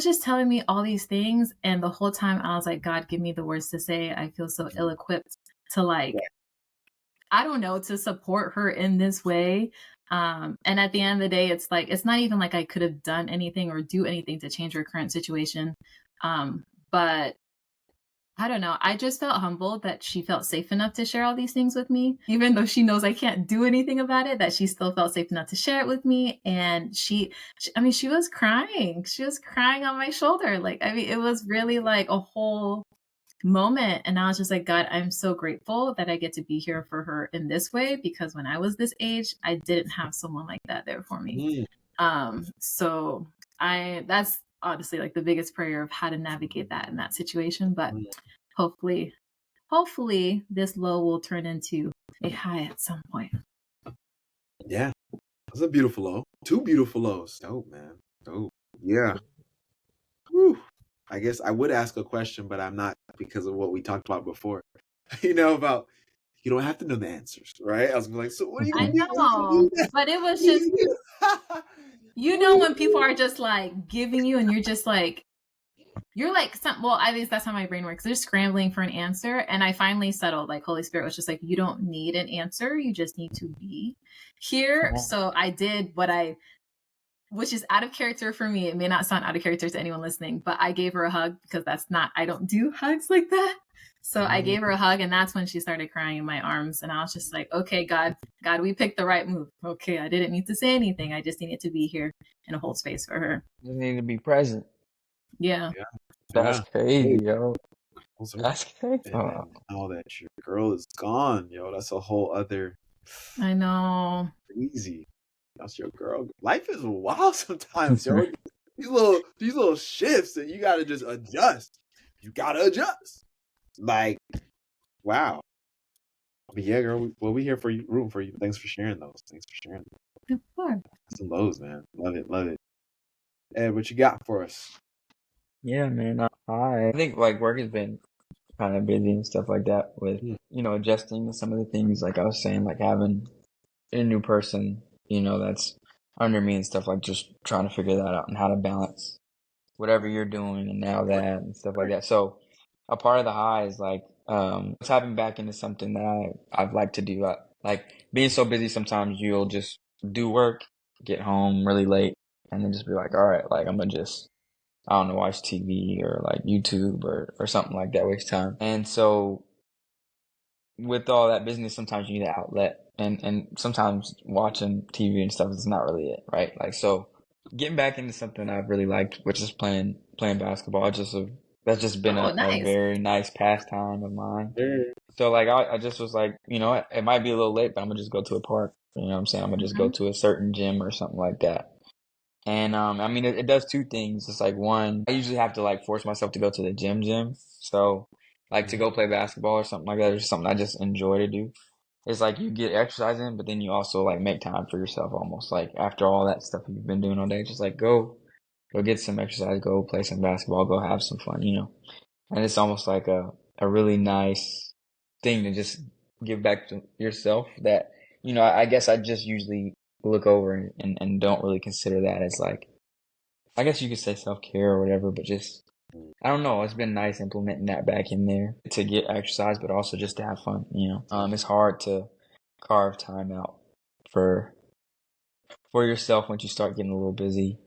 just telling me all these things, and the whole time I was like, God, give me the words to say. I feel so ill-equipped to like, I don't know, to support her in this way. And at the end of the day, it's like, it's not even like I could have done anything or do anything to change her current situation. But I don't know. I just felt humbled that she felt safe enough to share all these things with me, even though she knows I can't do anything about it, that she still felt safe enough to share it with me. And she was crying. She was crying on my shoulder. Like, I mean, it was really like a whole moment. And I was just like, God, I'm so grateful that I get to be here for her in this way, because when I was this age, I didn't have someone like that there for me. So that's honestly like the biggest prayer of how to navigate that in that situation. But hopefully this low will turn into a high at some point. Yeah. That's a beautiful low. 2 beautiful lows. Dope, man. Dope. Yeah. Whew. I guess I would ask a question, but I'm not because of what we talked about before. About you don't have to know the answers, right? I was like, so what are you I gonna do? know, but it was just, when people are just like giving you, and you're just like, well, at least that's how my brain works. They're scrambling for an answer. And I finally settled, like, Holy Spirit was just like, you don't need an answer. You just need to be here. So I did which is out of character for me. It may not sound out of character to anyone listening, but I gave her a hug because I don't do hugs like that. So I gave her a hug, and that's when she started crying in my arms. And I was just like, okay, God, we picked the right move. Okay, I didn't need to say anything. I just needed to be here and hold space for her. You need to be present. Yeah. That's crazy, yo. That's crazy. And now that your girl is gone, yo, that's a whole other. I know. Crazy. That's your girl. Life is wild sometimes, yo. these little shifts, and you gotta just adjust. You gotta adjust. Like, wow. But yeah, girl, we here for you, rooting for you. Thanks for sharing those. Of course. Some lows, man. Love it. Ed, what you got for us? Yeah, man. I think like work has been kind of busy and stuff like that with, adjusting to some of the things, like I was saying, like having a new person, that's under me and stuff, like just trying to figure that out and how to balance whatever you're doing and now that and stuff like that. So a part of the high is like, tapping back into something that I've liked to do. Like being so busy, sometimes you'll just do work, get home really late, and then just be like, all right, like I'm gonna just, I don't know, watch TV or like YouTube or something like that, waste time. And so with all that business, sometimes you need an outlet, and sometimes watching TV and stuff is not really it, right? Like, so getting back into something I've really liked, which is playing basketball. That's just been a very nice pastime of mine. So like I just was like, it might be a little late, but I'm gonna just go to a park. You know what I'm saying? I'm gonna just go to a certain gym or something like that. And I mean, it does two things. It's like, one, I usually have to like force myself to go to the gym. So like to go play basketball or something like that, or something I just enjoy to do. It's like you get exercise in, but then you also like make time for yourself, almost like after all that stuff you've been doing all day, just like go get some exercise, go play some basketball, go have some fun, And it's almost like a really nice thing to just give back to yourself that, I guess I just usually look over and don't really consider that as like, I guess you could say self-care or whatever, but just, I don't know, it's been nice implementing that back in there to get exercise, but also just to have fun, It's hard to carve time out for yourself once you start getting a little busy,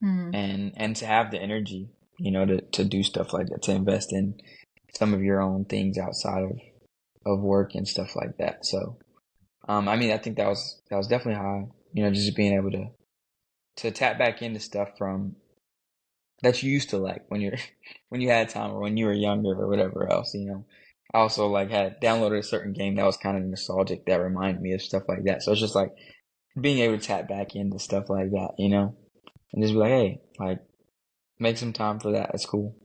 and to have the energy, to do stuff like that, to invest in some of your own things outside of work and stuff like that. So, I mean, I think that was definitely high, just being able to tap back into stuff from that you used to like when you had time or when you were younger or whatever else, I also like had downloaded a certain game that was kind of nostalgic that reminded me of stuff like that. So it's just like being able to tap back into stuff like that, and just be like, hey, like make some time for that. That's cool,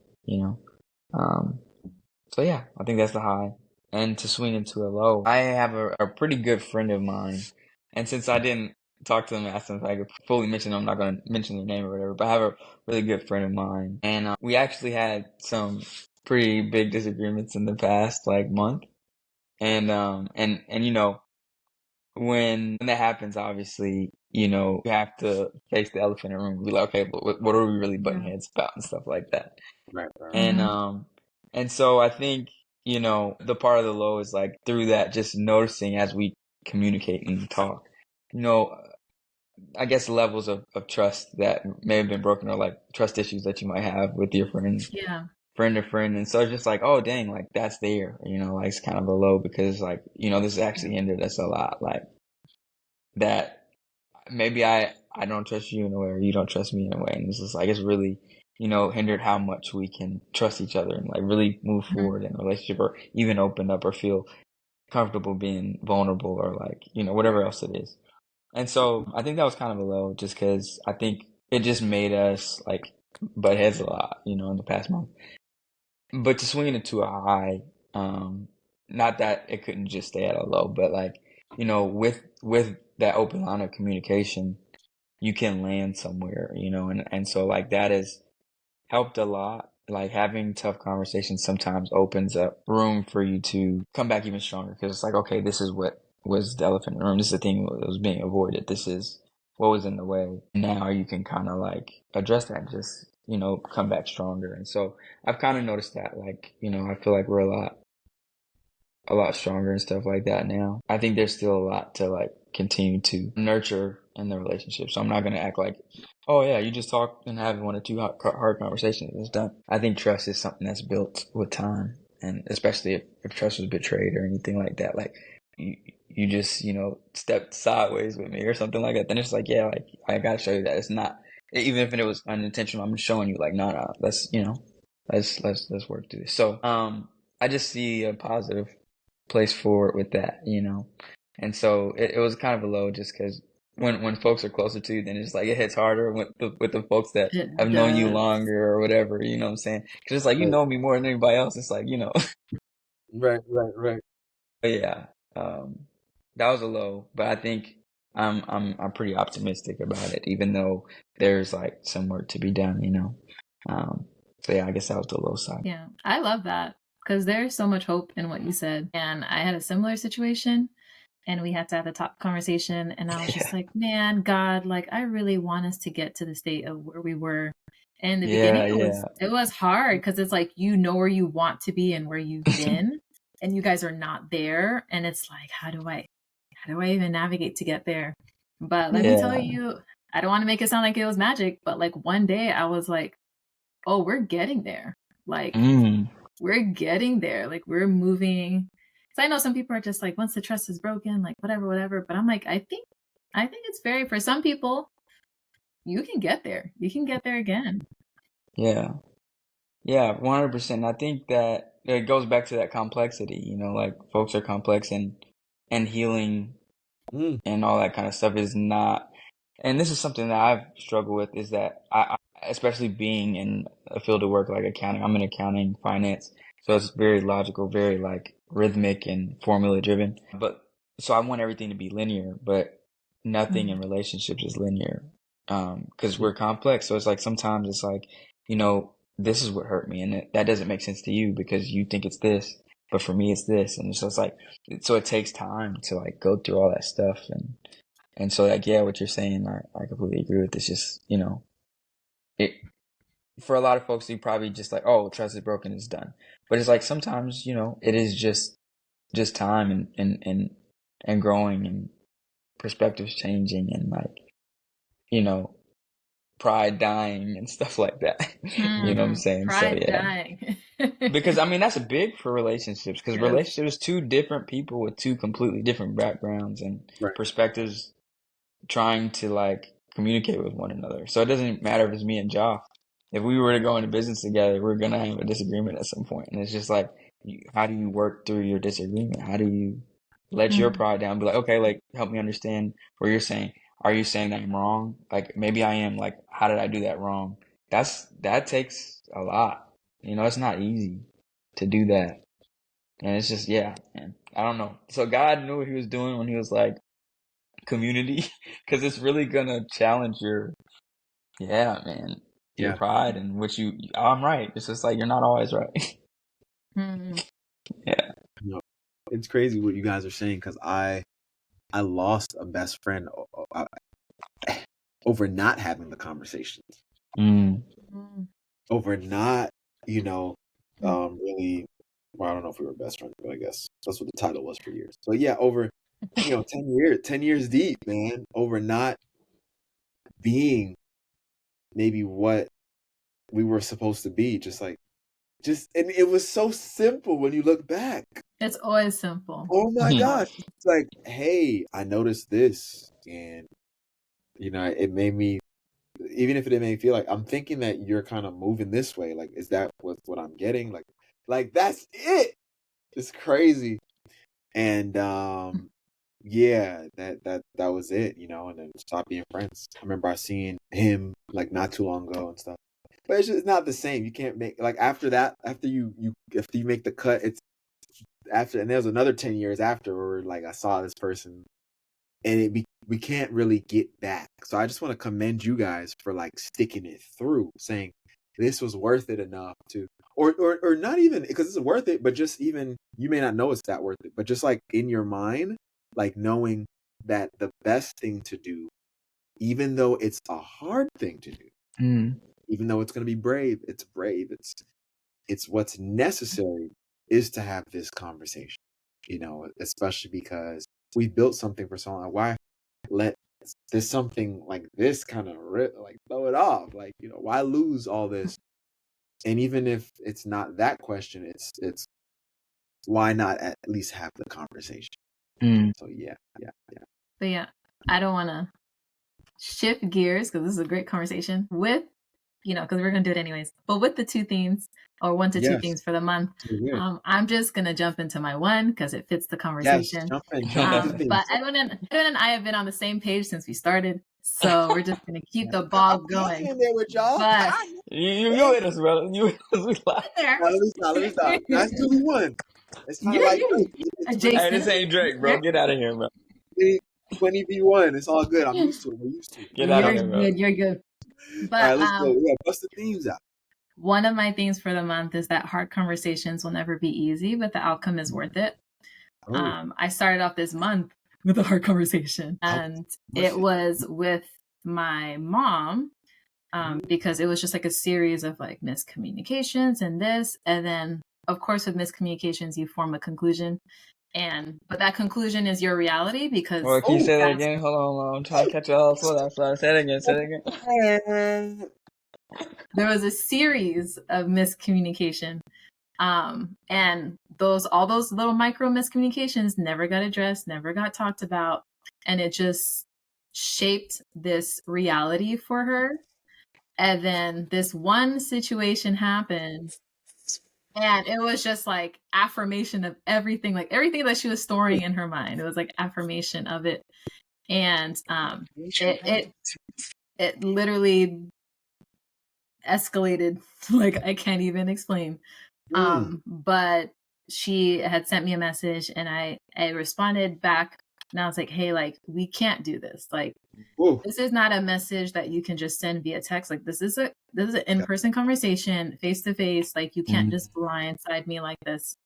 So yeah, I think that's the high. And to swing into a low, I have a pretty good friend of mine, and since I didn't talk to them, ask them if I could fully mention them, I'm not going to mention their name or whatever, but I have a really good friend of mine, and we actually had some pretty big disagreements in the past like month, and when that happens, obviously, you have to face the elephant in the room and be like, okay, but what are we really butting heads about and stuff like that. Right. And so I think, the part of the low is like through that, just noticing as we communicate and talk, I guess levels of trust that may have been broken, or like trust issues that you might have with your friends. Yeah. Friend to friend. And so it's just like, oh dang, like that's there, like it's kind of a low because like, this actually hindered us a lot. Like that maybe I don't trust you in a way, or you don't trust me in a way. And it's just like, it's really, hindered how much we can trust each other and like really move forward in a relationship, or even open up or feel comfortable being vulnerable, or like, whatever else it is. And so I think that was kind of a low, just because I think it just made us like butt heads a lot, in the past month. But to swing it into a high, not that it couldn't just stay at a low, but like, you know, with that open line of communication, you can land somewhere, you know, and so like that has helped a lot. Like having tough conversations sometimes opens up room for you to come back even stronger, because it's like, okay, this is what was the elephant in the room. This is the thing that was being avoided. This is what was in the way. Now you can kind of like address that and just, you know, come back stronger. And so I've kind of noticed that, like, you know, I feel like we're a lot stronger and stuff like that now. I think there's still a lot to like continue to nurture in the relationship. So I'm not going to act like, oh yeah, you just talk and have one or two hard conversations and it's done. I think trust is something that's built with time, and especially if trust was betrayed or anything like that, like you just, you know, stepped sideways with me or something like that, then it's like, yeah, like I got to show you that it's not, even if it was unintentional, I'm showing you like, no, let's, you know, let's work through this. So, I just see a positive place forward with that, you know? And so it was kind of a low, just because when folks are closer to you, then it's like it hits harder with the folks that It have known you does. longer or whatever, you know what I'm saying? Because it's like, you know me more than anybody else. It's like, you know. Right. But yeah, that was a low, but I think I'm pretty optimistic about it, even though there's like some work to be done, you know? So yeah, I guess that was the low side. Yeah, I love that, because there's so much hope in what you said. And I had a similar situation, and we had to have a top conversation, and I was just like, man, God, like I really want us to get to the state of where we were. And in the beginning it was hard, because it's like, you know where you want to be and where you've been, and you guys are not there, and it's like, how do I even navigate to get there? But let me tell you, I don't want to make it sound like it was magic, but like one day I was like, oh, we're getting there. Like we're getting there. Like we're moving. Because I know some people are just like, once the trust is broken, like whatever. But I'm like, I think it's very, for some people, you can get there. You can get there again. Yeah. Yeah, 100%. I think that it goes back to that complexity, you know, like folks are complex, and healing and all that kind of stuff is not, and this is something that I've struggled with, is that I especially being in a field of work like accounting, I'm in accounting, finance, so it's very logical, very like rhythmic and formula driven. But so I want everything to be linear, but nothing in relationships is linear, because we're complex. So it's like sometimes it's like, you know, this is what hurt me, and that doesn't make sense to you because you think it's this, but for me it's this, and so it's like, so it takes time to like go through all that stuff, and so like, yeah, what you're saying, I completely agree with. It's just, you know, it, for a lot of folks, you probably just like, oh, trust is broken, it's done. But it's like sometimes, you know, it is just time and growing and perspectives changing and like, you know, pride dying and stuff like that. You know what I'm saying? Pride So yeah. dying. Because I mean that's big for relationships, because relationships, two different people with two completely different backgrounds and perspectives trying to like communicate with one another. So it doesn't matter if it's me and Joff. If we were to go into business together, we're gonna have a disagreement at some point, and it's just like, how do you work through your disagreement? How do you let your pride down? Be like, okay, like help me understand what you're saying. Are you saying that I'm wrong? Like maybe I am. Like how did I do that wrong? That takes a lot. You know, it's not easy to do that, and it's just, yeah, man. I don't know. So God knew what He was doing when He was like, community, because it's really gonna challenge your, your pride, and which I'm right. It's just like you're not always right. Yeah. No, it's crazy what you guys are saying, because I lost a best friend over not having the conversations, over not, you know, really. Well, I don't know if we were best friends, but I guess that's what the title was for years. But yeah, over, you know, 10 years deep, man, over not being maybe what we were supposed to be, and it was so simple when you look back. It's always simple. Oh my gosh. It's like, hey, I noticed this, and you know, it made me, even if it didn't make me feel like, I'm thinking that you're kind of moving this way. Like, is that what I'm getting? Like that's it. It's crazy. And yeah, that was it, you know, and then stop being friends. I remember I seen him like not too long ago and stuff. But it's not the same. You can't make, like, after that, after you make the cut, after, and there was another 10 years after where like I saw this person, and we can't really get back. So I just want to commend you guys for like sticking it through, saying this was worth it enough to, or not even because it's worth it, but just even you may not know it's that worth it, but just like in your mind, like knowing that the best thing to do, even though it's a hard thing to do, even though it's going to be brave, it's brave. It's what's necessary is to have this conversation, especially because we built something for so long. Why let there's something like this kind of like throw it off? Like, why lose all this? And even if it's not that question, it's why not at least have the conversation? So yeah. But yeah, I don't want to shift gears because this is a great conversation with, because we're going to do it anyways. But with the two themes, or 1 to 2 themes for the month, I'm just going to jump into my one because it fits the conversation. Yes, jump in. But Edwin and I have been on the same page since we started. So we're just going to keep the ball going. In there with y'all. But you with us, brother. You with us. We live. Let me stop. That's 2v1. It's kind of like hey, this ain't Drake, bro. Get out of here, bro. 20v1. It's all good. I'm used to it. We're used to it. Get out of here, bro. You're good. But all right, let's go. Yeah, bust the themes out. One of my themes for the month is that hard conversations will never be easy, but the outcome is worth it. I started off this month with a hard conversation, and it was with my mom, because it was just like a series of like miscommunications and this, and then of course with miscommunications you form a conclusion, but that conclusion is your reality because. Well, can you say that again? Hold on, I'm trying to catch you all. Say it again. There was a series of miscommunication, and all those little micro miscommunications never got addressed, never got talked about, and it just shaped this reality for her. And then this one situation happened, and it was just like affirmation of everything that she was storing in her mind. It was like affirmation of it, and it literally escalated like I can't even explain. But she had sent me a message, and I responded back, and I was like, hey, like, we can't do this. Like, this is not a message that you can just send via text. Like, this is an in-person conversation, face to face. Like, you can't just blindside me like this.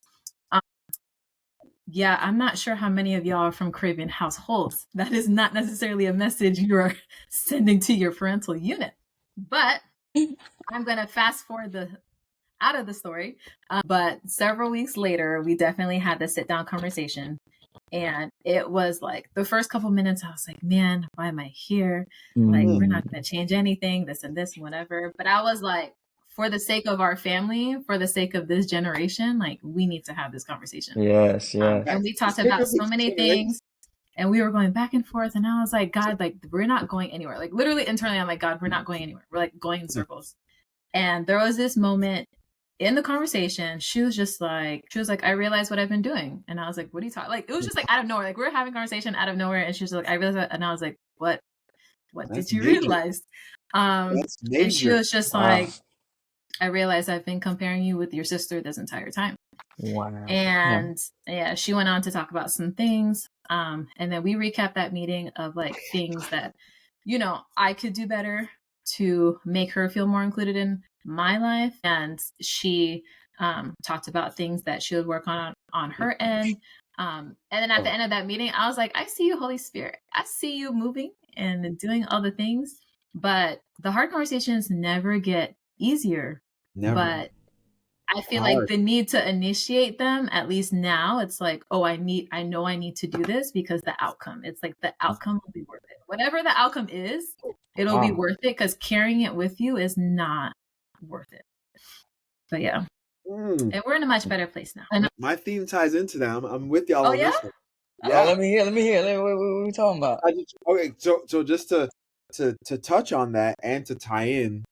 Yeah, I'm not sure how many of y'all are from Caribbean households. That is not necessarily a message you're sending to your parental unit. But I'm going to fast forward out of the story. But several weeks later, we definitely had the sit down conversation. And it was like the first couple minutes, I was like, man, why am I here? Like, we're not going to change anything, this and this and whatever. But I was like, for the sake of our family, for the sake of this generation, like, we need to have this conversation. Yes. And we talked about so many things. And we were going back and forth. And I was like, God, like, we're not going anywhere. Like, literally internally, I'm like, God, we're not going anywhere. We're like going in circles. And there was this moment in the conversation. She was like, I realized what I've been doing. And I was like, what are you talking? Like, it was just like out of nowhere. Like, we were having a conversation out of nowhere. And she was like, I realized that. And I was like, what did you realize? And she was just like, I realized I've been comparing you with your sister this entire time. Wow. And yeah, she went on to talk about some things. And then we recapped that meeting of like things that, I could do better to make her feel more included in my life. And she talked about things that she would work on her end. And then at the end of that meeting, I was like, I see you, Holy Spirit. I see you moving and doing all the things. But the hard conversations never get easier. Never. But I feel like the need to initiate them, at least now, it's like, oh, I know I need to do this because the outcome, it's like the outcome will be worth it. Whatever the outcome is, it'll be worth it because carrying it with you is not worth it. But yeah, and we're in a much better place now. And my theme ties into that. I'm with y'all on this one. Yeah, let me hear. What are we talking about? So just to touch on that and to tie in,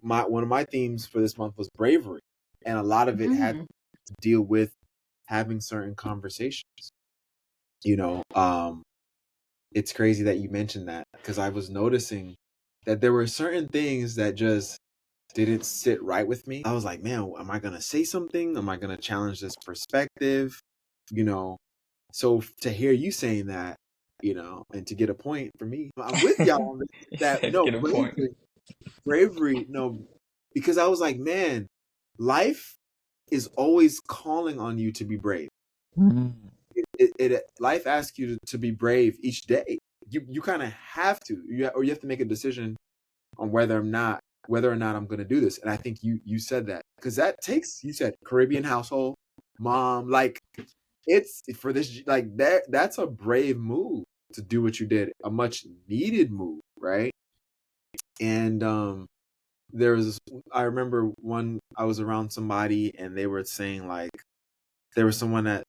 one of my themes for this month was bravery, and a lot of it had to deal with having certain conversations. It's crazy that you mentioned that because I was noticing that there were certain things that just didn't sit right with me. I was like, man, am I going to say something? Am I going to challenge this perspective? you know, so to hear you saying that, you know, and to get a point for me, I'm with y'all on this, that no, Get a point. bravery, no, because I was like, man, life is always calling on you to be brave. Life asks you to be brave each day. You kind of have to, or you have to make a decision on whether or not I'm going to do this. And I think you said that, because that takes, you said Caribbean household, mom, like it's for this, like that's a brave move to do what you did, a much needed move, right? And there was, I remember I was around somebody and they were saying, like, there was someone that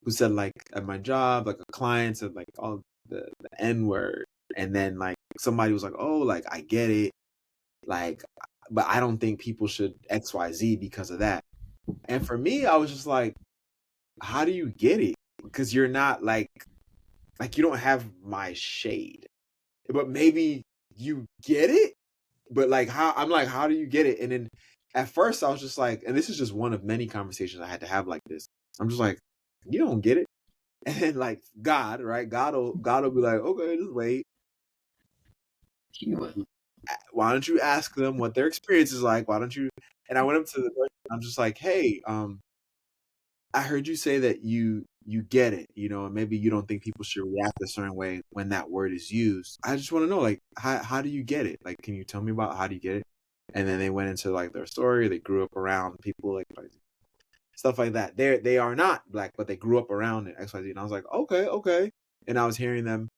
who said, like, at my job, like a client said, like, all the N word, and then like somebody was like, oh, like I get it, like, but I don't think people should XYZ because of that. And for me, I was just like, how do you get it? Because you're not like you don't have my shade, but maybe you get it. But like, how do you get it? And then at first I was just like, and this is just one of many conversations I had to have like this. I'm just like, you don't get it. And then like God, right? God will be like, okay, just wait. Why don't you ask them what their experience is like? Why don't you? And I went up to the person, I'm just like, hey, I heard you say that you get it, you know, and maybe you don't think people should react a certain way when that word is used. I just want to know, like, how do you get it? Like, can you tell me about how do you get it? And then they went into like their story. They grew up around people like stuff like that. They are not black, but they grew up around it, XYZ. And I was like, okay. And I was hearing them,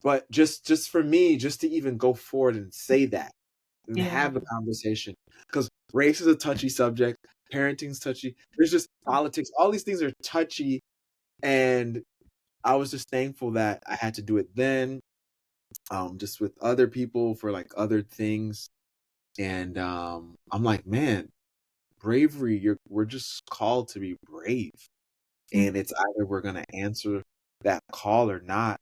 but just for me, just to even go forward and say that and have a conversation, because race is a touchy subject, parenting's touchy. There's just politics. All these things are touchy, and I was just thankful that I had to do it then, just with other people for like other things. And I'm like, man, bravery. We're just called to be brave, and it's either we're gonna answer that call or not,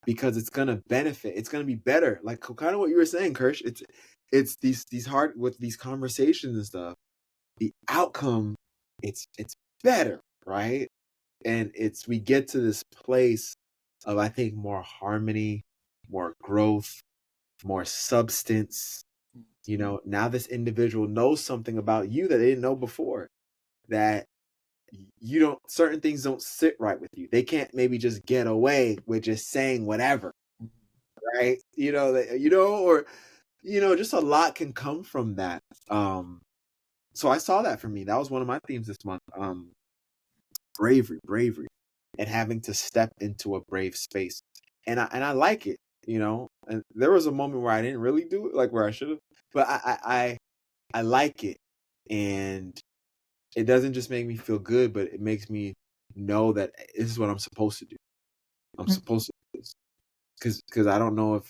because it's gonna benefit. It's gonna be better. Like kind of what you were saying, Kirsch. It's these hard with these conversations and stuff. The outcome, it's better, right? And we get to this place of, I think, more harmony, more growth, more substance. You know, now this individual knows something about you that they didn't know before, that certain things don't sit right with you. They can't maybe just get away with just saying whatever, right? Or just a lot can come from that. So I saw that for me. That was one of my themes this month. Bravery, and having to step into a brave space. And I like it, and there was a moment where I didn't really do it, like where I should have, but I like it. And it doesn't just make me feel good, but it makes me know that this is what I'm supposed to do. I'm supposed to do this. Cause I don't know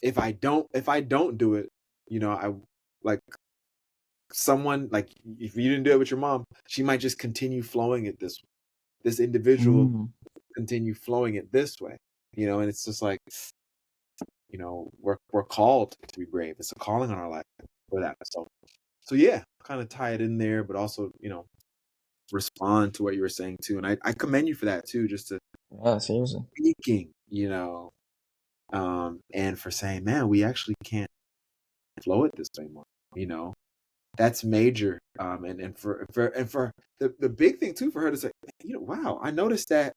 if I don't do it, I like someone, like if you didn't do it with your mom, she might just continue flowing it this individual continue flowing it this way, and it's just like, we're called to be brave. It's a calling on our life for that. So yeah, kind of tie it in there, but also, respond to what you were saying too. And I commend you for that too, just to seriously speaking, and for saying, man, we actually can't flow it this way more, that's major. And for the big thing too for her to say, wow, I noticed that.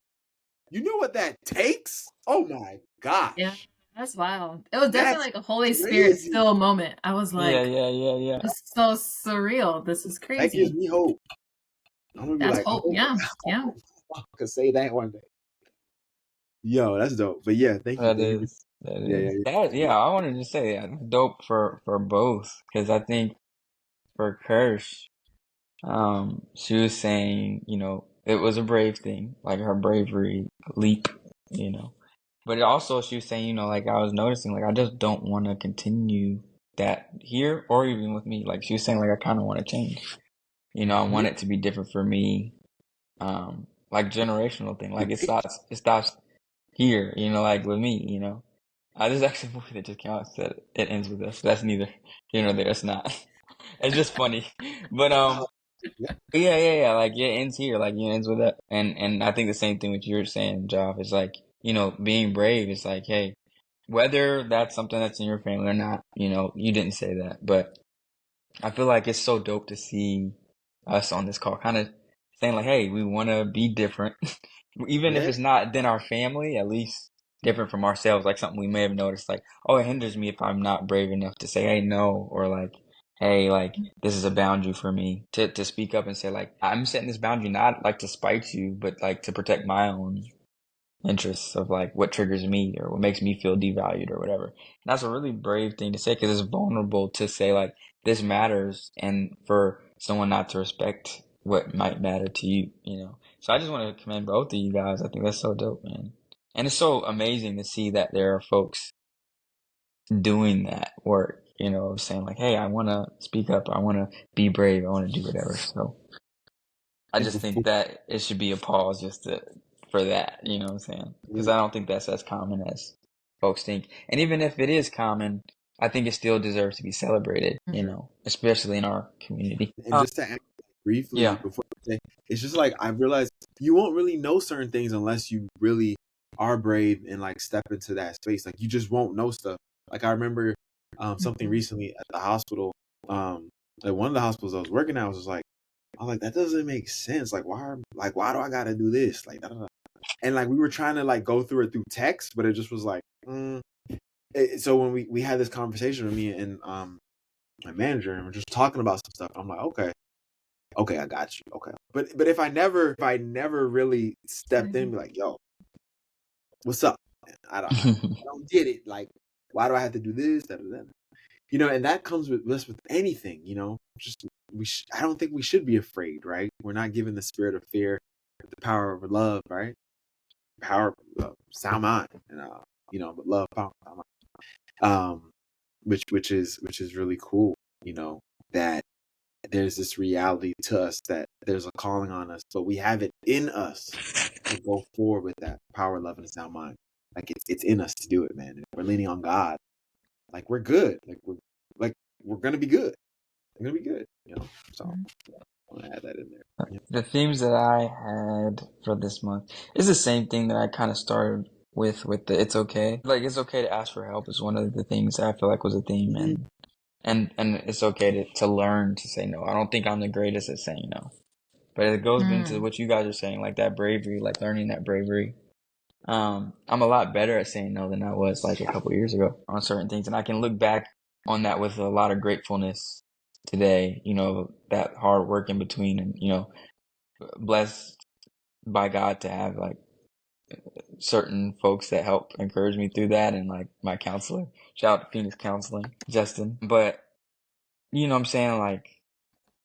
You know what that takes? Oh my gosh. Yeah, that's wild. It was definitely like a Holy Spirit still moment. I was like, yeah. It's so surreal. This is crazy. That gives me hope. I'm gonna be like, hope. Yeah. I could say that one day. Yo, that's dope. But yeah, thank you. That is. Yeah, I wanted to say dope for both, because I think for Kirsch, she was saying, it was a brave thing, like her bravery leap, but also she was saying, like I was noticing, like I just don't want to continue that here or even with me. Like she was saying, like I kind of want to change, I want it to be different for me, like generational thing, like it stops here, like with me, there's actually a movie that just came out that it ends with us. That's neither here nor there. It's not. It's just funny, but Yeah. Like, it ends here. Like, it ends with that. And I think the same thing with you were saying, Joff. It's like, being brave is like, hey, whether that's something that's in your family or not, you didn't say that, but I feel like it's so dope to see us on this call kind of saying like, hey, we want to be different. Even if Yeah. it's not then our family, at least different from ourselves, like something we may have noticed, like, oh, it hinders me if I'm not brave enough to say, hey, no, or like, hey, like, this is a boundary for me to speak up and say, like, I'm setting this boundary not like to spite you, but like to protect my own interests of like what triggers me or what makes me feel devalued or whatever. And that's a really brave thing to say because it's vulnerable to say like this matters and for someone not to respect what might matter to you. So I just want to commend both of you guys. I think that's so dope, man. And it's so amazing to see that there are folks doing that work, saying like, hey, I want to speak up. I want to be brave. I want to do whatever. So I And just before, think that it should be a pause for that, you know what I'm saying? Because I don't think that's as common as folks think. And even if it is common, I think it still deserves to be celebrated, especially in our community. and just to add briefly Yeah. before I say, it's just like I realized you won't really know certain things unless you really are brave and like step into that space. Like you just won't know stuff. Like I remember something recently at the hospital. At one of the hospitals I was working at, I was just like, that doesn't make sense. Like why do I gotta do this? Like da, da, da. And like we were trying to like go through it through text, but it just was like, so when we had this conversation with me and my manager and we're just talking about some stuff, I'm like, okay, I got you. Okay. But if I never really stepped in and be like, yo, what's up? Man? I don't get it. Like, why do I have to do this? Da, da, da. And that comes with anything, just I don't think we should be afraid, right? We're not given the spirit of fear, but the power of love, right? Power of sound mind, and but love, power, sound mind. Which is really cool, that there's this reality to us that there's a calling on us, but we have it in us to go forward with that power, love, and a sound mind. Like it's in us to do it, man. If we're leaning on God, like we're good. We're gonna be good. We're gonna be good, So I want to add that in there. Yeah. The themes that I had for this month is the same thing that I kind of started with the it's okay. Like, it's okay to ask for help is one of the things that I feel like was a theme, and it's okay to learn to say no. I don't think I'm the greatest at saying no. But it goes into what you guys are saying, like that bravery, like learning that bravery. I'm a lot better at saying no than I was like a couple years ago on certain things. And I can look back on that with a lot of gratefulness today, that hard work in between and, blessed by God to have like certain folks that help encourage me through that and like my counselor. Shout out to Phoenix Counseling, Justin. But, what I'm saying, like,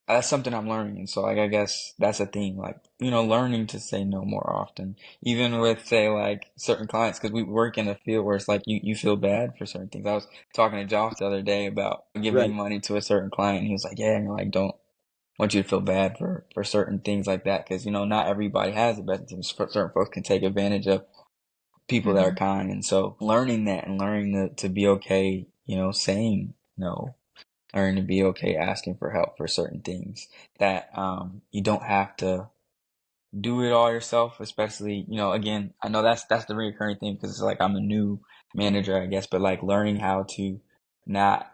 that's something I'm learning. And so, like, I guess that's a theme, like, learning to say no more often, even with, say, like, certain clients, because we work in a field where it's like you feel bad for certain things. I was talking to Josh the other day about giving Right. money to a certain client, and he was like, yeah, and like, don't want you to feel bad for certain things like that, because, not everybody has the best intentions. Certain folks can take advantage of people that are kind. And so, learning that and learning to be okay, saying no, learn to be okay asking for help for certain things that you don't have to do it all yourself, especially, again, I know that's the recurring thing because it's like I'm a new manager, I guess, but like learning how to not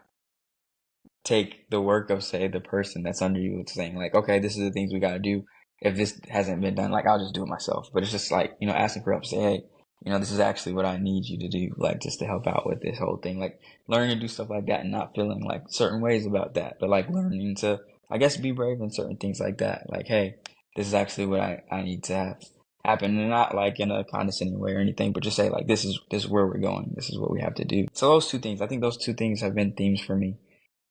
take the work of, say, the person that's under you, saying like, okay, this is the things we got to do. If this hasn't been done, like, I'll just do it myself. But it's just like, asking for help, say, hey, this is actually what I need you to do, like, just to help out with this whole thing. Like, learning to do stuff like that and not feeling like certain ways about that, but like learning to, I guess, be brave in certain things like that. Like, hey, this is actually what I need to have happen, and not like in a condescending way or anything, but just say like, this is where we're going. This is what we have to do. So those two things, I think those two things have been themes for me.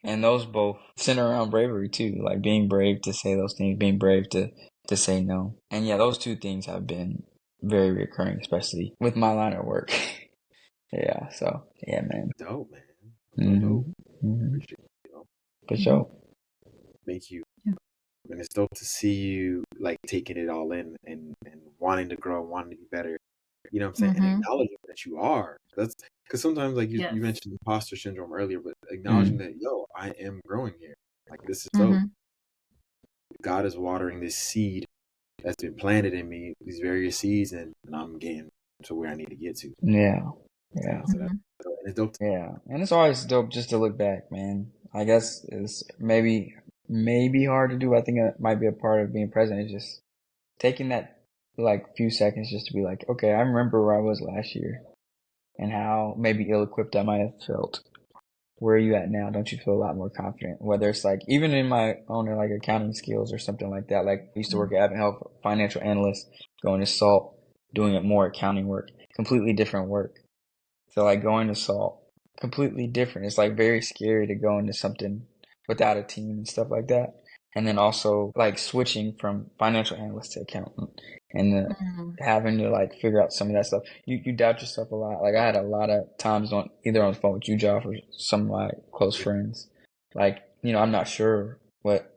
And those both center around bravery too, like being brave to say those things, being brave to say no. And yeah, those two things have been very recurring, especially with my line of work. Yeah, so yeah, man. Dope, man. So dope. Mm-hmm. Appreciate it. For sure. Thank you. And it's dope to see you like taking it all in and wanting to grow, wanting to be better. You know what I'm saying? And acknowledging that you are. That's because sometimes like you mentioned imposter syndrome earlier, but acknowledging that, yo, I am growing here. Like this is dope. God is watering this seed that's been planted in me, these various seeds, and I'm getting to where I need to get to. Yeah. So it's dope. Yeah, and it's always dope just to look back, man. I guess it's maybe hard to do. I think it might be a part of being present. Is just taking that like few seconds just to be like, okay, I remember where I was last year and how maybe ill-equipped I might have felt. Where are you at now? Don't you feel a lot more confident? Whether it's like even in my own like accounting skills or something like that. Like I used to work at Advent Health, financial analyst, going to SALT, doing it more accounting work, completely different work. So like going to SALT, completely different. It's like very scary to go into something without a team and stuff like that. And then also like switching from financial analyst to accountant and having to like figure out some of that stuff. You doubt yourself a lot. Like I had a lot of times either on the phone with you, Joff, or some of my close friends. Like, I'm not sure what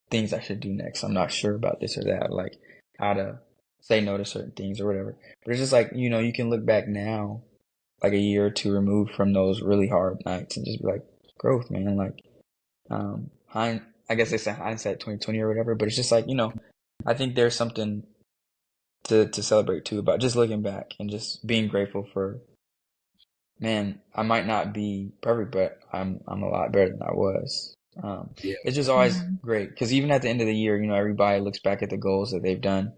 things I should do next. I'm not sure about this or that. Like how to say no to certain things or whatever. But it's just like, you can look back now, like a year or two removed from those really hard nights and just be like, growth, man. Like, I guess they say hindsight 2020 or whatever, but it's just like, I think there's something to celebrate too about just looking back and just being grateful for, man, I might not be perfect, but I'm a lot better than I was. It's just always great because even at the end of the year, everybody looks back at the goals that they've done.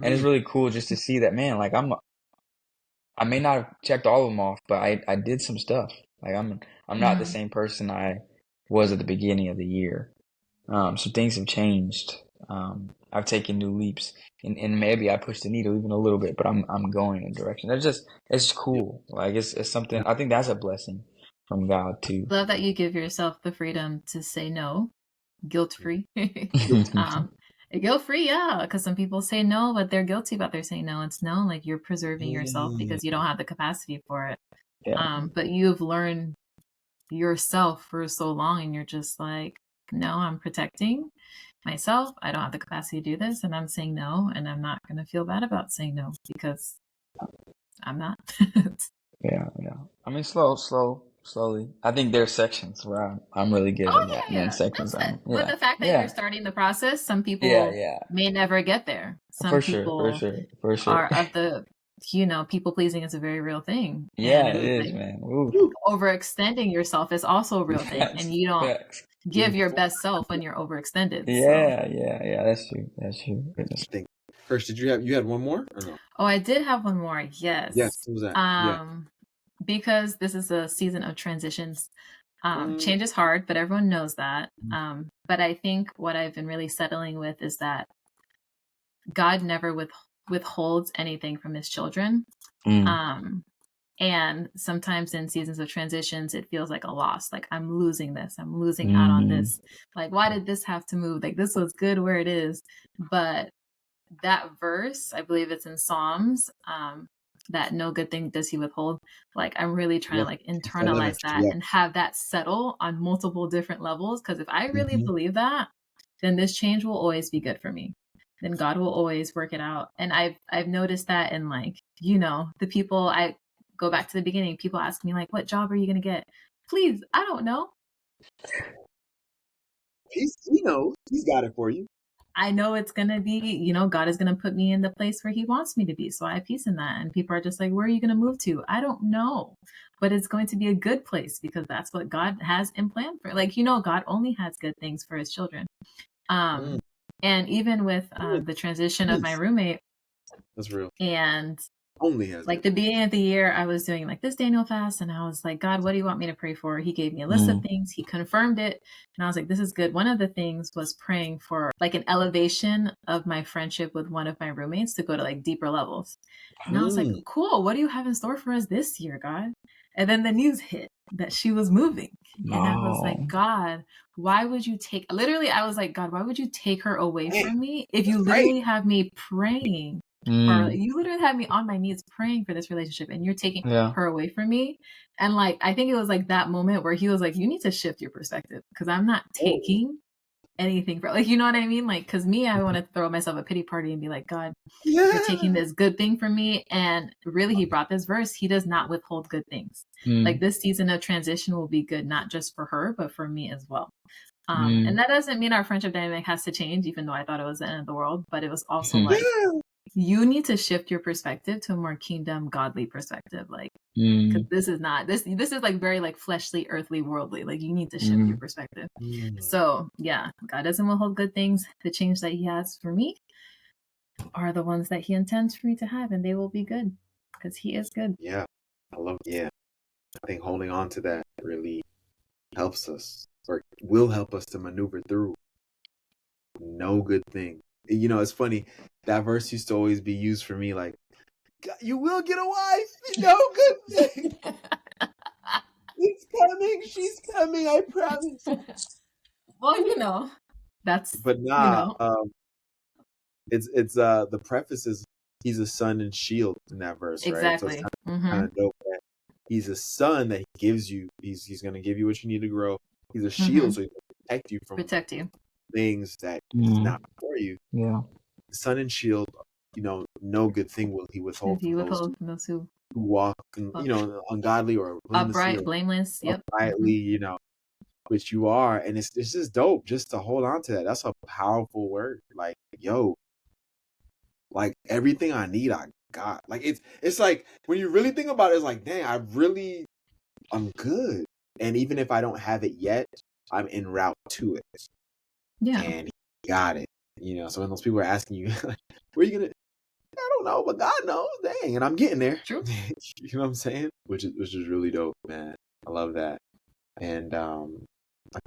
And it's really cool just to see that, man, like I may not have checked all of them off, but I did some stuff. Like I'm not the same person I was at the beginning of the year. So things have changed. I've taken new leaps and maybe I pushed the needle even a little bit, but I'm going in a direction. It's cool. Like it's something, I think that's a blessing from God too. Love that you give yourself the freedom to say no, guilt-free. Guilt-free, yeah, because some people say no, but they're guilty about their saying no. It's no, like you're preserving yourself because you don't have the capacity for it. Yeah. But you've learned yourself for so long and you're just like, no, I'm protecting myself. I don't have the capacity to do this and I'm saying no, and I'm not going to feel bad about saying no because I'm not. Yeah. I mean, slowly. I think there's sections where I'm really good at that. And then sections But the fact that you're starting the process, some people may never get there. Some people for sure. are of the, people pleasing is a very real thing. Yeah, and it is, man. Overextending yourself is also a real thing. And you don't give your best self when you're overextended. Yeah. That's true. Goodness. First, did you had one more or no? Oh, I did have one more. Yes. Yes. What was that? Because this is a season of transitions. Change is hard, but everyone knows that. But I think what I've been really settling with is that God never withholds anything from his children. And sometimes in seasons of transitions, it feels like a loss. Like I'm losing this. I'm losing out on this. Like, why did this have to move? Like this was good where it is. But that verse, I believe it's in Psalms, that no good thing does he withhold. Like I'm really trying to like internalize that and have that settle on multiple different levels. Because if I really believe that, then this change will always be good for me. Then God will always work it out. And I've noticed that in like, the people, I go back to the beginning, people ask me like, what job are you going to get? Please, I don't know. He knows. He's got it for you. I know it's going to be, God is going to put me in the place where he wants me to be. So I have peace in that. And people are just like, where are you going to move to? I don't know, but it's going to be a good place because that's what God has in plan for. Like, God only has good things for his children. And even with the transition of my roommate. That's real. And only has like the beginning of the year, I was doing like this Daniel fast and I was like, God, what do you want me to pray for? He gave me a list of things. He confirmed it. And I was like, this is good. One of the things was praying for like an elevation of my friendship with one of my roommates to go to like deeper levels. And I was like, cool. What do you have in store for us this year, God? And then the news hit that she was moving. And I was like, God, why would you literally, I was like, God, why would you take her away from me if you literally have me praying? Or you literally had me on my knees praying for this relationship and you're taking her away from me. And like, I think it was like that moment where he was like, you need to shift your perspective because I'm not taking anything for like, you know what I mean? Like, cause me, I want to throw myself a pity party and be like, God, you're taking this good thing from me. And really he brought this verse. He does not withhold good things. Like this season of transition will be good, not just for her, but for me as well. And that doesn't mean our friendship dynamic has to change, even though I thought it was the end of the world. But it was also like, you need to shift your perspective to a more kingdom, godly perspective. Like, because this is not this is like very like fleshly, earthly, worldly. Like, you need to shift your perspective. So yeah, God doesn't withhold good things. The change that He has for me are the ones that He intends for me to have, and they will be good because He is good. Yeah, I think holding on to that really helps us, or will help us to maneuver through no good thing. You know, it's funny, that verse used to always be used for me, like, you will get a wife, no good thing. It's coming, she's coming, I promise. Well, you know, that's, but nah, it's the preface is, he's a sun and shield in that verse, exactly. right? So it's kind of dope that he's a sun that he gives you. He's going to give you what you need to grow. He's a shield, so he can protect you from things that is not for you. Yeah. Sun and shield, you know, no good thing will he withhold from those who walk, you know, ungodly or upright, blameless, uprightly, you know, which you are. And it's just dope just to hold on to that. That's a powerful word. Like, yo, like everything I need, I got. Like, it's like, when you really think about it, it's like, dang, I'm good. And even if I don't have it yet, I'm en route to it. Yeah. And he got it. You know, so when those people are asking you, where are you gonna, I don't know, but God knows, dang, and I'm getting there. True. You know what I'm saying? Which is really dope, man. I love that. And I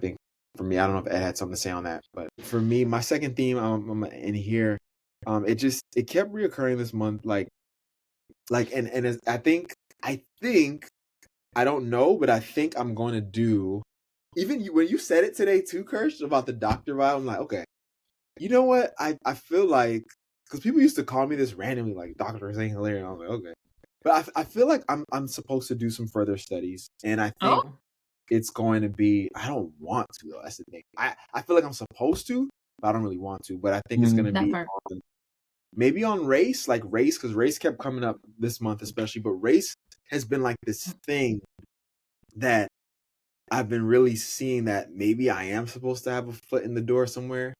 think for me, I don't know if Ed had something to say on that, but for me, my second theme, I'm in here. It kept reoccurring this month, and I think I don't know, but I think I'm going to do. Even when you said it today too, Kirsch, about the doctor vibe, I'm like, okay, you know what? I feel like, because people used to call me this randomly, like Dr. Zane Hilaire, and I was like, okay, but I feel like I'm supposed to do some further studies, and I think it's going to be. I don't want to though. That's the thing. I feel like I'm supposed to, but I don't really want to. But I think it's going to be maybe on race, because race kept coming up this month, especially. But race has been like this thing that I've been really seeing that maybe I am supposed to have a foot in the door somewhere.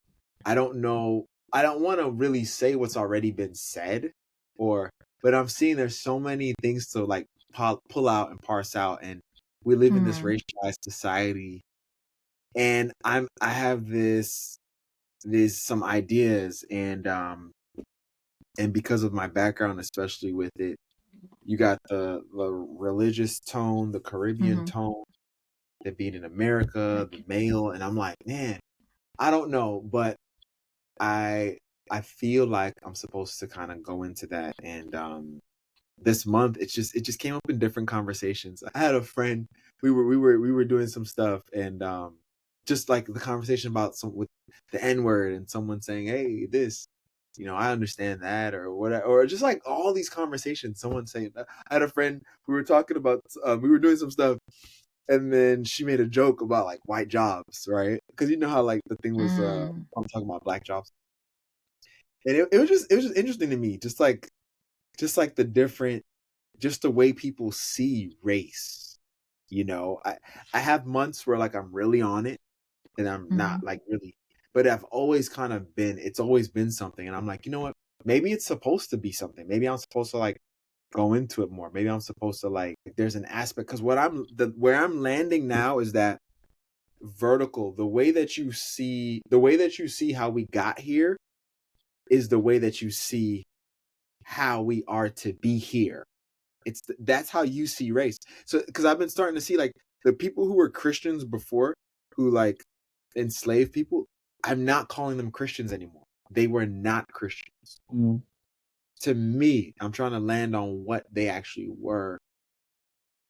I don't know. I don't want to really say what's already been said, but I'm seeing there's so many things to like pull out and parse out, and we live in this racialized society, and I have some ideas, and because of my background, especially with it, you got the religious tone, the Caribbean tone, that being in America, the male, and I'm like, man, I don't know, but I feel like I'm supposed to kind of go into that, and this month it just came up in different conversations. I had a friend, we were doing some stuff, and just like the conversation about with the N-word, and someone saying, hey, this, you know, I understand that, or whatever, or just like all these conversations, someone saying that. I had a friend, we were talking about, we were doing some stuff, and then she made a joke about like white jobs, right? Because you know how like the thing was, I'm talking about black jobs, and it was just interesting to me, just like the different, just the way people see race. You know, I have months where like I'm really on it, and I'm not like really, but I've always kind of been. It's always been something, and I'm like, you know what? Maybe it's supposed to be something. Maybe I'm supposed to like go into it more. Maybe I'm supposed to like, there's an aspect, because where I'm landing now is that vertical, the way that you see how we got here is the way that you see how we are to be here. That's how you see race. So because I've been starting to see like the people who were Christians before, who like enslaved people, I'm not calling them Christians anymore. They were not Christians. To me, I'm trying to land on what they actually were.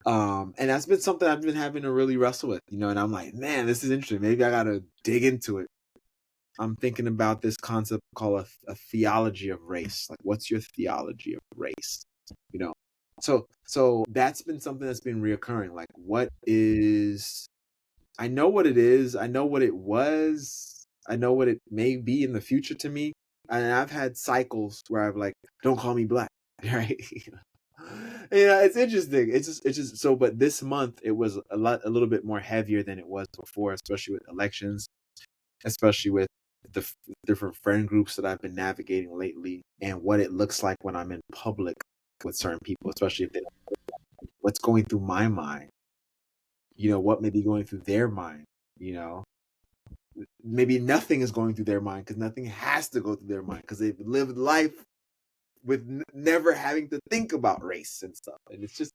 And that's been something I've been having to really wrestle with, you know, and I'm like, man, this is interesting. Maybe I got to dig into it. I'm thinking about this concept called a theology of race. Like, what's your theology of race? You know, so that's been something that's been reoccurring. Like, what is, I know what it is. I know what it was. I know what it may be in the future to me. And I've had cycles where I've like, don't call me black, right? Yeah, it's interesting. It's just so. But this month it was a little bit more heavier than it was before, especially with elections. especially with the different friend groups that I've been navigating lately, and what it looks like when I'm in public with certain people, especially if they don't know what's going through my mind, what may be going through their mind, maybe nothing is going through their mind because nothing has to go through their mind because they've lived life with never having to think about race and stuff, and it's just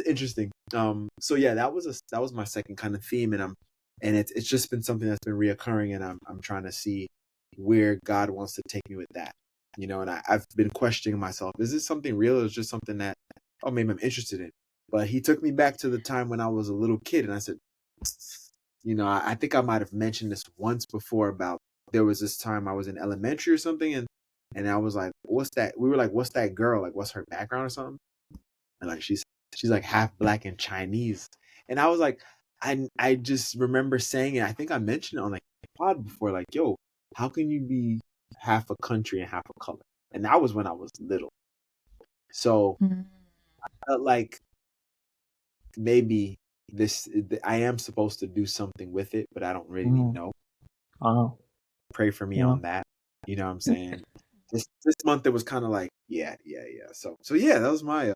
interesting. So yeah, that was my second kind of theme, and it's just been something that's been reoccurring, and I'm trying to see where God wants to take me with that, and I've been questioning myself, is this something real, or is it just something that, oh, maybe I'm interested in? But he took me back to the time when I was a little kid, and I said, I think I might have mentioned this once before about, there was this time I was in elementary or something, and I was like, what's that? We were like, what's that girl? Like, what's her background or something? And like, she's like half black and Chinese. And I was like, I just remember saying it. I think I mentioned it on like pod before, like, yo, how can you be half a country and half a color? And that was when I was little. So I felt like maybe I am supposed to do something with it, but I don't really know. Pray for me on that. You know what I'm saying? This month it was kind of like, yeah. So yeah, that was my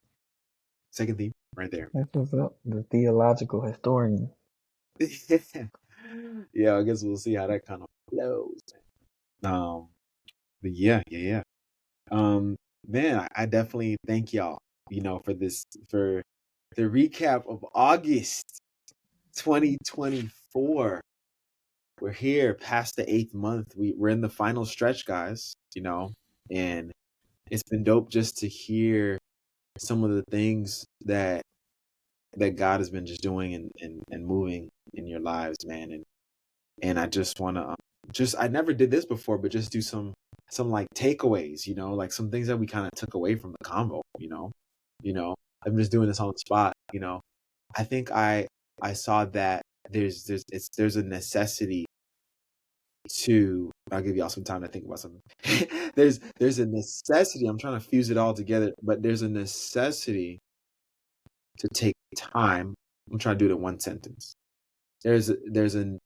second theme right there. That's what's up. The theological historian. Yeah, I guess we'll see how that kind of flows. But yeah. Man, I definitely thank y'all, for the recap of August 2024. We're here past the 8th month. We're in the final stretch, guys, and it's been dope just to hear some of the things that God has been just doing and moving in your lives, man. And I just want to I never did this before, but just do some like takeaways, like some things that we kind of took away from the convo, I'm just doing this on the spot, I think I saw that there's a necessity to, I'll give y'all some time to think about something. there's a necessity. I'm trying to fuse it all together, but there's a necessity to take time. I'm trying to do it in one sentence. There's a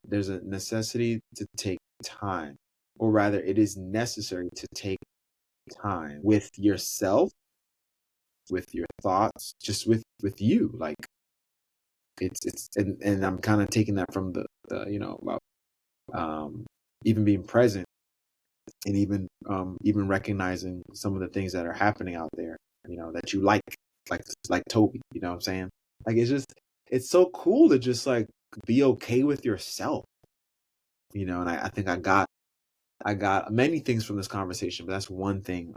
necessity to take time, or rather, it is necessary to take time with yourself, with your thoughts, just with you. Like it's and I'm kind of taking that from the about even being present, and even recognizing some of the things that are happening out there, that you like Toby, you know what I'm saying? Like, it's so cool to just like be okay with yourself, and I think I got many things from this conversation, but that's one thing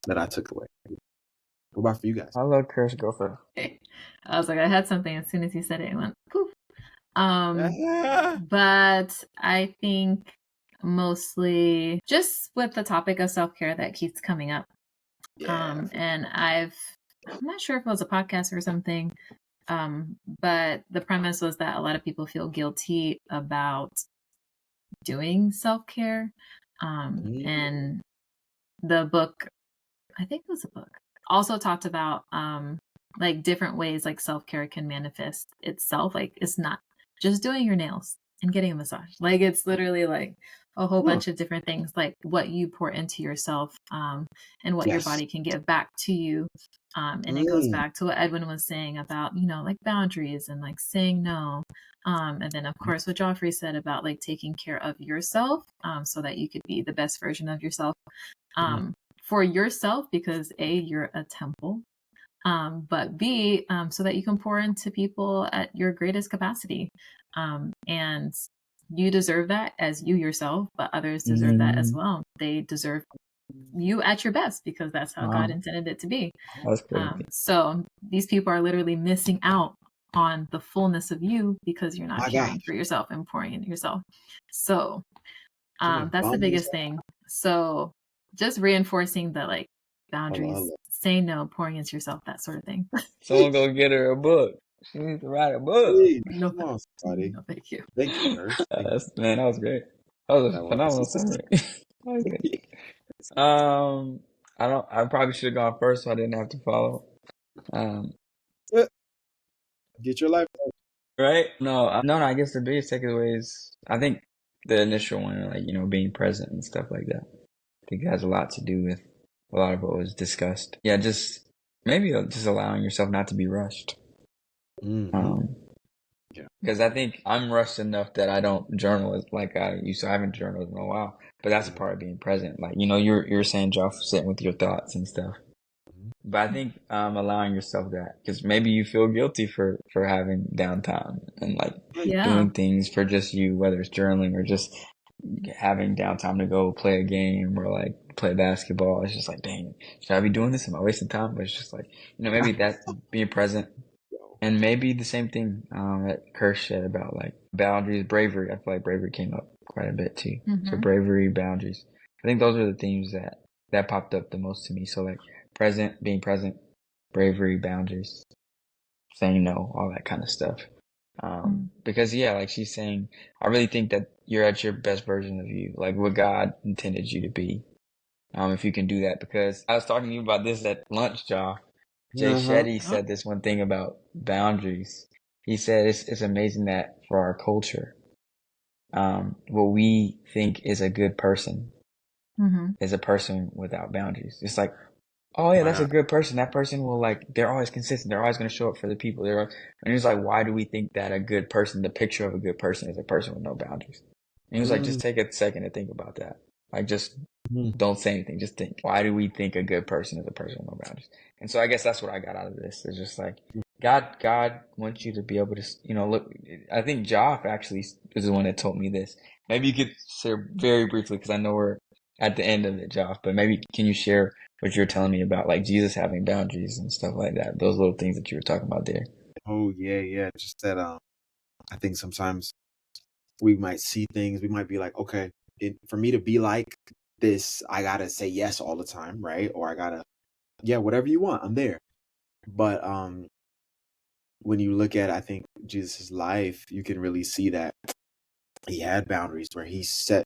that I took away. What about for you guys? I'll let Kirsch go first. I was like, I had something as soon as you said it, it went poof. But I think mostly just with the topic of self-care that keeps coming up. And I'm not sure if it was a podcast or something, but the premise was that a lot of people feel guilty about doing self-care. And the book, I think it was a book, also talked about like different ways like self-care can manifest itself. Like, it's not just doing your nails and getting a massage. Like, it's literally like a whole bunch of different things, like what you pour into yourself, and what your body can give back to you. And it goes back to what Edwin was saying about, like boundaries and like saying no. And then of course what Joffrey said about like taking care of yourself, so that you could be the best version of yourself, for yourself, because A, you're a temple, but B, so that you can pour into people at your greatest capacity. And you deserve that as you yourself, but others deserve that as well. They deserve you at your best, because that's how God intended it to be. That's crazy. So these people are literally missing out on the fullness of you because you're not caring for yourself and pouring into yourself. So that's the biggest thing. So just reinforcing the like boundaries, saying no, pouring into yourself, that sort of thing. Someone go get her a book. She needs to write a book. No, come on, buddy. No, thank you. Thank you, Kirsch. Man, that was great. That was a phenomenal summary. I probably should have gone first so I didn't have to follow. Get your life right. No, I guess the biggest takeaway is, I think the initial one, like, being present and stuff like that. I think it has a lot to do with a lot of what was discussed. Yeah, just maybe just allowing yourself not to be rushed. Because I think I'm rushed enough that I don't journal like I used to. I haven't journaled in a while, but that's a part of being present. Like, you're saying, Joff, sitting with your thoughts and stuff. But I think allowing yourself that, because maybe you feel guilty for having downtime and like doing things for just you, whether it's journaling or just having downtime to go play a game or like play basketball. It's just like, dang, should I be doing this? Am I wasting time? But it's just like, maybe that's being present. And maybe the same thing that Kirsch said about like boundaries, bravery. I feel like bravery came up quite a bit too. Mm-hmm. So bravery, boundaries. I think those are the themes that popped up the most to me. So like being present, bravery, boundaries, saying no, all that kind of stuff. Because like she's saying, I really think that you're at your best version of you, like what God intended you to be. If you can do that, because I was talking to you about this at lunch, Joff. Jay Shetty said this one thing about boundaries. He said it's amazing that for our culture, what we think is a good person is a person without boundaries. It's like, oh yeah, that's a good person. That person will they're always consistent. They're always going to show up for the people. And it's like, why do we think that a good person, the picture of a good person is a person with no boundaries? And he was like, just take a second to think about that. Like, just don't say anything. Just think. Why do we think a good person is a person with no boundaries? And so I guess that's what I got out of this. It's just like, God wants you to be able to, look. I think Joff actually is the one that told me this. Maybe you could share very briefly, because I know we're at the end of it, Joff, but maybe can you share what you're telling me about, like Jesus having boundaries and stuff like that? Those little things that you were talking about there. Oh, yeah. Just that, I think sometimes we might see things. We might be like, okay, for me to be like this, I got to say yes all the time, right? Or I got to, whatever you want, I'm there. But when you look at, I think, Jesus' life, you can really see that he had boundaries where he set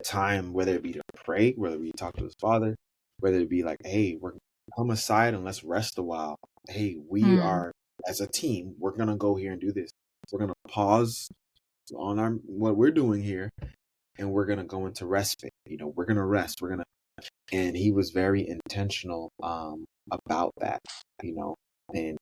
time, whether it be to pray, whether we talk to his Father, whether it be like, hey, we're come aside and let's rest a while. Hey, we are, as a team, we're going to go here and do this. We're going to pause on what we're doing here, and we're going to go into respite. We're going to rest. And he was very intentional about that, and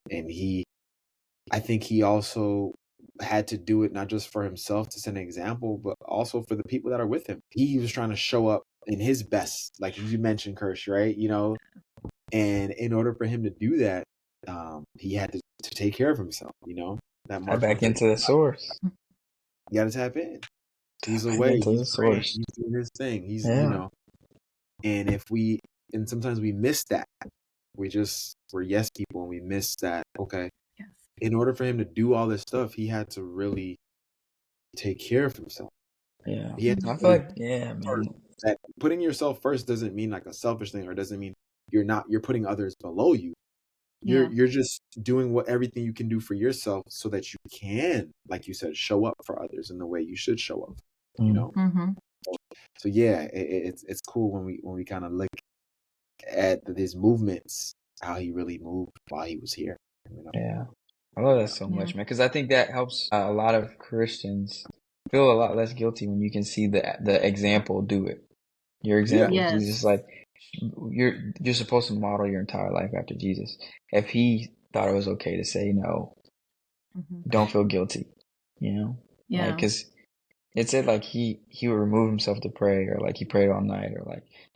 I think he also had to do it not just for himself to set an example, but also for the people that are with him. He was trying to show up in his best, like you mentioned, Kirsch, right? And in order for him to do that, he had to take care of himself, that Mark back into the source. You got to tap in. He's away. He's praying. He's doing his thing. He's, and and sometimes we miss that. We're yes people, and we miss that. Okay. Yes. In order for him to do all this stuff, he had to really take care of himself. Yeah. I feel like, man. That putting yourself first doesn't mean like a selfish thing, or doesn't mean you're putting others below you. You're just doing everything you can do for yourself so that you can, like you said, show up for others in the way you should show up. So it's cool when we kind of look at his movements, how he really moved while he was here. Yeah, I love that so much, man, because I think that helps a lot of Christians feel a lot less guilty when you can see the example do it. Your example is Jesus, like you're supposed to model your entire life after Jesus. If he thought it was okay to say no, don't feel guilty, because it said like he would remove himself to pray, or like he prayed all night, or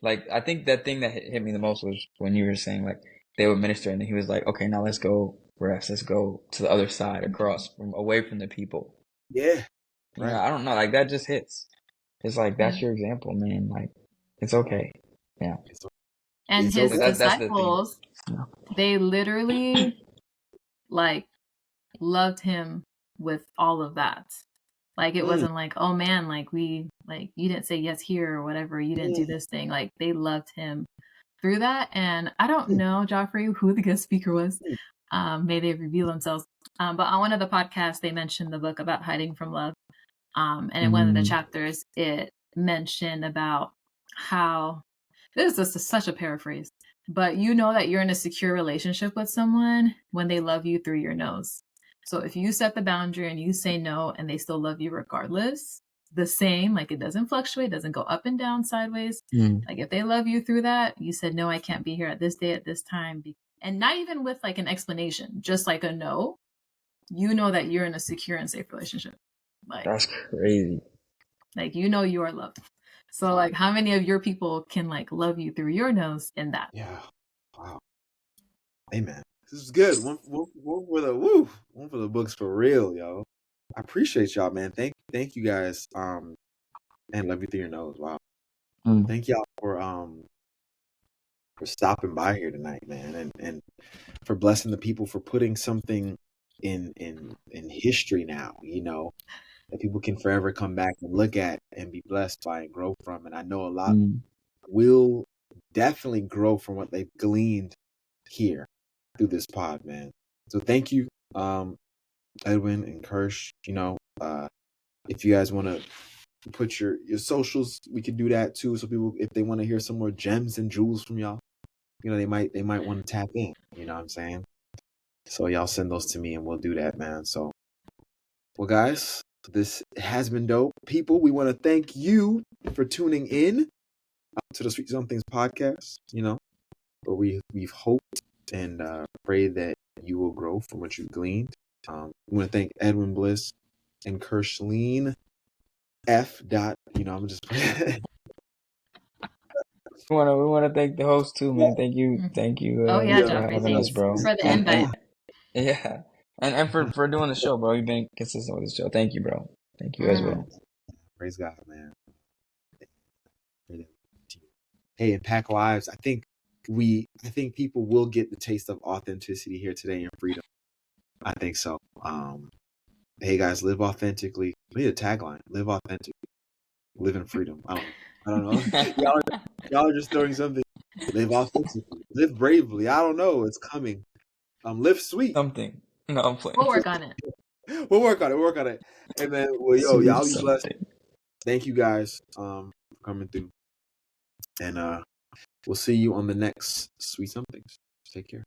like I think that thing that hit me the most was when you were saying like they would minister, and then he was like, okay, now let's go rest, let's go to the other side, across away from the people. Right. I don't know, like that just hits. It's like that's your example, man. Like it's okay. Yeah. And his disciples, they literally like loved him with all of that. Like it wasn't like, oh man, you didn't say yes here or whatever, you didn't do this thing. Like they loved him through that. And I don't know, Joffrey, who the guest speaker was. May they reveal themselves. But on one of the podcasts, they mentioned the book about hiding from love. And in one of the chapters, it mentioned about how, this is just such a paraphrase, but that you're in a secure relationship with someone when they love you through your nose. So if you set the boundary and you say no and they still love you regardless, the same, like it doesn't fluctuate, doesn't go up and down, sideways. Like if they love you through that, you said, no, I can't be here at this day, at this time. And not even with like an explanation, just like a no, you know that you're in a secure and safe relationship. Like that's crazy. Like, you know, you are loved. So like how many of your people can like love you through your nose in that? Yeah. Wow. Amen. This is good. One for the books for real, yo. I appreciate y'all, man. Thank you guys. And love you through your nose. Wow. Thank y'all for stopping by here tonight, man, and for blessing the people, for putting something in history now, you know, that people can forever come back and look at and be blessed by and grow from. And I know a lot will definitely grow from what they've gleaned here through this pod, man. So thank you, Edwin and Kirsch. You know, if you guys want to put your socials, we could do that too. So people, if they want to hear some more gems and jewels from y'all, you know, they might want to tap in. You know what I'm saying? So y'all send those to me and we'll do that, man. So, well, guys, this has been dope. People, we want to thank you for tuning in to the Sweet Somethings podcast. You know, where we've hoped and pray that you will grow from what you've gleaned. We want to thank Edwin Bliss and Kirshline F. You know, I'm just. We want to thank the host too, man. Thank you. Oh yeah, for having us, bro. For the invite. Yeah, and for doing the show, bro. You've been consistent with the show. Thank you, bro. Thank you as well. Praise God, man. Hey, Impact Lives. I think people will get the taste of authenticity here today and freedom. I think so. Hey guys, live authentically. We need a tagline: live authentically, live in freedom. I don't know. y'all are just throwing something. Live authentically, live bravely. I don't know. It's coming. Live sweet. Something. No, I'm playing. We'll work on it. We'll work on it. And then, well, y'all be blessed. Thank you guys for coming through. And we'll see you on the next Sweet Somethings. Take care.